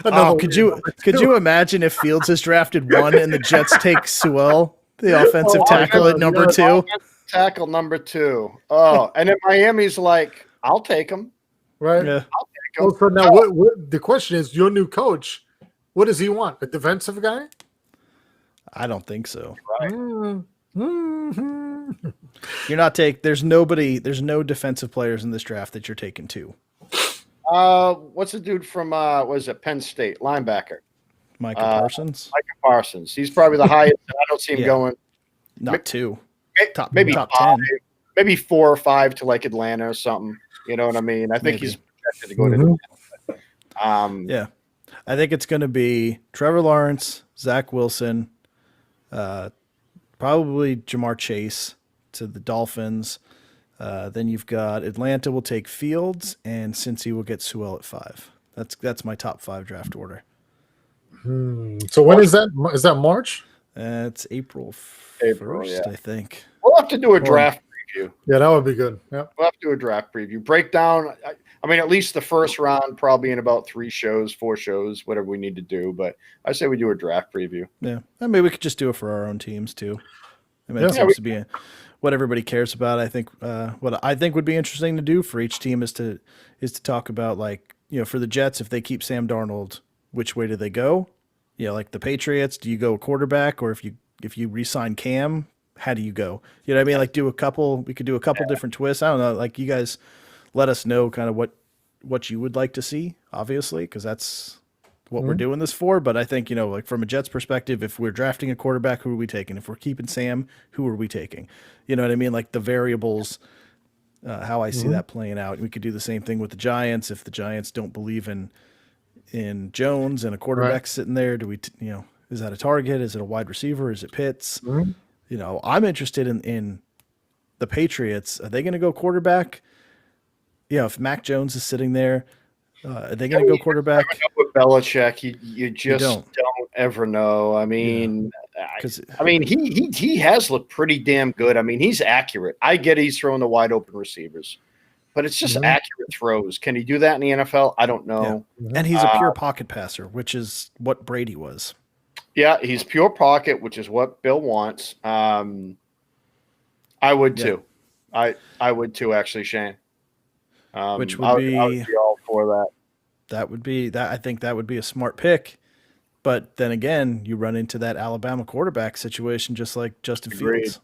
Could you imagine if Fields is drafted 1 and the Jets take Sewell, the offensive tackle at number 2? Tackle number 2. Oh, and then Miami's like, I'll take him. Right. Yeah. I'll take him. Well, so now what the question is, your new coach, what does he want? A defensive guy? I don't think so. Right. You're not there's no defensive players in this draft that you're taking 2. What's the dude from Penn State? Linebacker. Micah Parsons? Micah Parsons. He's probably the highest. I don't see him going. Not 2. Maybe top 5, 10. maybe 4 or 5 to like Atlanta or something. You know what I mean? I think he's projected to go to Atlanta. Yeah. I think it's going to be Trevor Lawrence, Zach Wilson, probably Jamar Chase to the Dolphins. Then you've got Atlanta will take Fields, and Cincy will get Sewell at 5. That's my top 5 draft order. So when is that? Is that March? It's April 1st, I think. We'll have to do a draft preview. Yeah, that would be good. Yeah, we'll have to do a draft preview. Breakdown. I mean, at least the first round, probably in about 3 shows, 4 shows, whatever we need to do. But I say we do a draft preview. Yeah, I mean, we could just do it for our own teams too. I mean, it seems to be what everybody cares about. I think what I think would be interesting to do for each team is to talk about, like, for the Jets, if they keep Sam Darnold, which way do they go? Like the Patriots, do you go quarterback, or if you re-sign Cam, how do you go? You know what I mean? Like we could do a couple different twists. I don't know. Like, you guys let us know kind of what you would like to see, obviously, because that's what we're doing this for. But I think, like from a Jets perspective, if we're drafting a quarterback, who are we taking? If we're keeping Sam, who are we taking? You know what I mean? Like the variables, how I see that playing out. We could do the same thing with the Giants. If the Giants don't believe in Jones and a quarterback sitting there, do we, is that a target? Is it a wide receiver? Is it Pitts? I'm interested in the Patriots. Are they going to go quarterback? If Mac Jones is sitting there, are they going to go quarterback? With Belichick, you just don't ever know. I mean, he has looked pretty damn good. I mean, he's accurate. I get he's throwing the wide open receivers, but it's just accurate throws. Can he do that in the NFL? I don't know. Yeah. And he's a pure pocket passer, which is what Brady was. Yeah, he's pure pocket, which is what Bill wants. I would too. I would too, actually, Shane. Which would be, I would be all for that. That would be that. I think that would be a smart pick. But then again, you run into that Alabama quarterback situation, just like Justin Fields.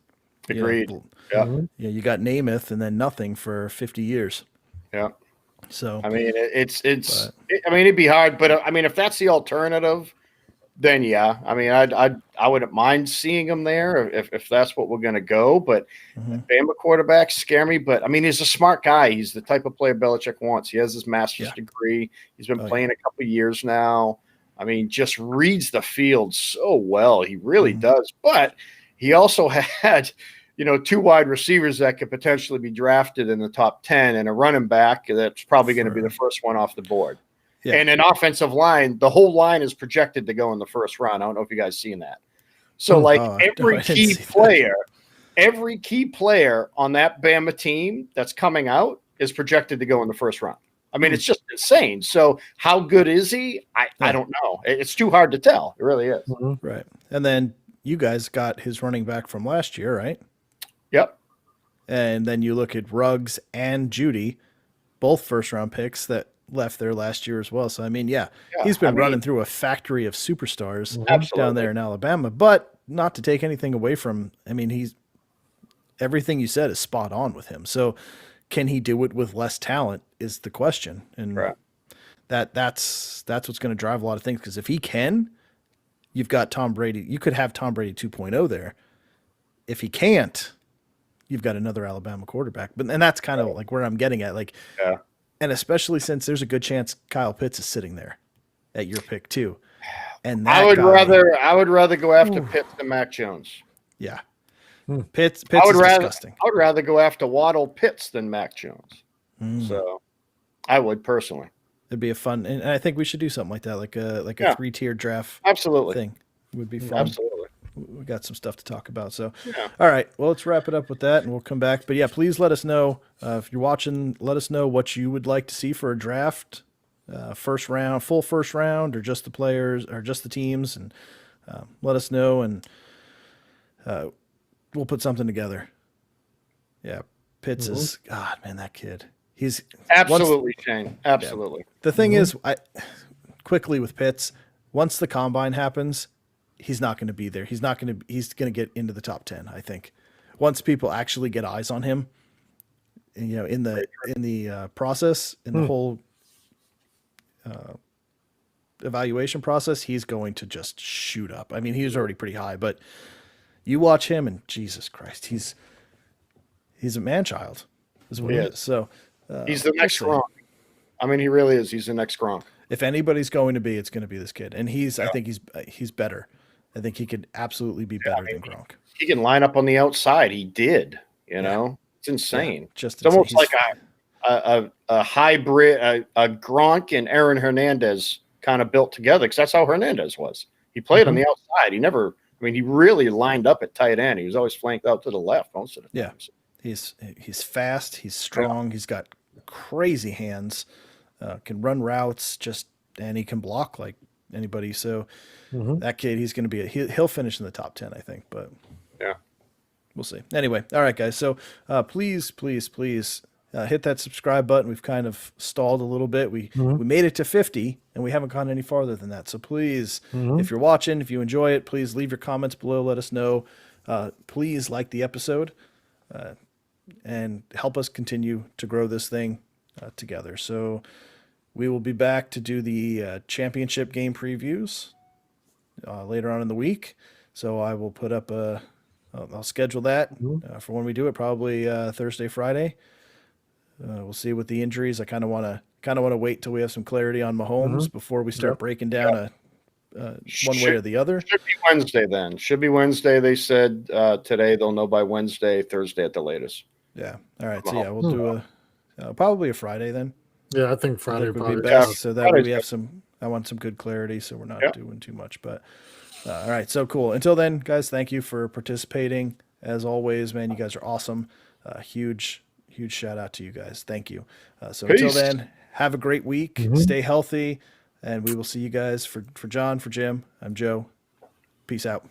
Agreed. You got Namath and then nothing for 50 years. Yeah. So I mean, it'd be hard, but I mean, if that's the alternative, then yeah. I mean, I wouldn't mind seeing him there if that's what we're going to go. But Bama quarterbacks scare me. But I mean, he's a smart guy. He's the type of player Belichick wants. He has his master's degree. He's been playing a couple years now. I mean, just reads the field so well. He really does. But he also had, 2 wide receivers that could potentially be drafted in the top 10 and a running back that's probably going to be the first one off the board. Yeah. And an offensive line, the whole line is projected to go in the first round. I don't know if you guys seen that. So, every key player on that Bama team that's coming out is projected to go in the first round. I mean, it's just insane. So how good is he? I don't know. It's too hard to tell. It really is. Right. And then you guys got his running back from last year, right? Yep. And then you look at Ruggs and Judy, both first-round picks that left there last year as well. So, I mean, he's been running through a factory of superstars down there in Alabama, but not to take anything away from, I mean, everything you said is spot on with him. So can he do it with less talent is the question. And that's what's going to drive a lot of things. Because if he can, you've got Tom Brady. You could have Tom Brady 2.0 there. If he can't, you've got another Alabama quarterback. And that's kind of like where I'm getting at. Like, and especially since there's a good chance Kyle Pitts is sitting there at your pick too. And I would rather go after Pitts than Mac Jones. Yeah. Pitts is disgusting. I would rather go after Waddle Pitts than Mac Jones. So I would personally. It'd be a fun, and I think we should do something like that, like a 3-tier draft. Absolutely. Thing. It would be fun. Absolutely. We got some stuff to talk about. So, all right. Well, let's wrap it up with that, and we'll come back. But please let us know if you're watching. Let us know what you would like to see for a draft, first round, full first round, or just the players, or just the teams, and let us know, and we'll put something together. Yeah, Pitts is God, man, that kid. He's absolutely Shane. Absolutely. Yeah. The thing is, quickly with Pitts, once the combine happens, he's not going to be there. He's going to get into the top 10, I think. Once people actually get eyes on him, in the process, in the whole evaluation process, he's going to just shoot up. I mean, he was already pretty high, but you watch him and Jesus Christ, he's a man-child is what he is. So he's the next Gronk. I mean, he really is. He's the next Gronk. If anybody's going to be, it's going to be this kid. And I think he's better. I think he could absolutely be better than Gronk. He can line up on the outside. He did, it's insane. It's almost like a hybrid, a Gronk and Aaron Hernandez kind of built together. Cause that's how Hernandez was. He played on the outside. He really lined up at tight end. He was always flanked out to the left most of the time. Yeah. He's fast. He's strong. He's got crazy hands, can run routes and he can block like anybody. So that kid, he's going to be he'll finish in the top 10, I think, but we'll see. Anyway. All right, guys. So please hit that subscribe button. We've kind of stalled a little bit. We made it to 50 and we haven't gone any farther than that. So please, if you're watching, if you enjoy it, please leave your comments below. Let us know. Please like the episode and help us continue to grow this thing together. So we will be back to do the championship game previews later on in the week. So I will put up I'll schedule that for when we do it, probably Thursday, Friday. We'll see with the injuries. I kind of want to wait till we have some clarity on Mahomes before we start breaking down one way or the other. Should be Wednesday then. Should be Wednesday. They said today they'll know by Wednesday, Thursday at the latest. Yeah. All right. So we'll do probably a Friday then. Yeah, I think Friday would probably be best. So that way we have I want some good clarity, so we're not doing too much. But all right. So cool. Until then, guys, thank you for participating. As always, man, you guys are awesome. Huge shout out to you guys. Thank you. So Peace. Until then, have a great week. Stay healthy, and we will see you guys. For John, for Jim, I'm Joe. Peace out.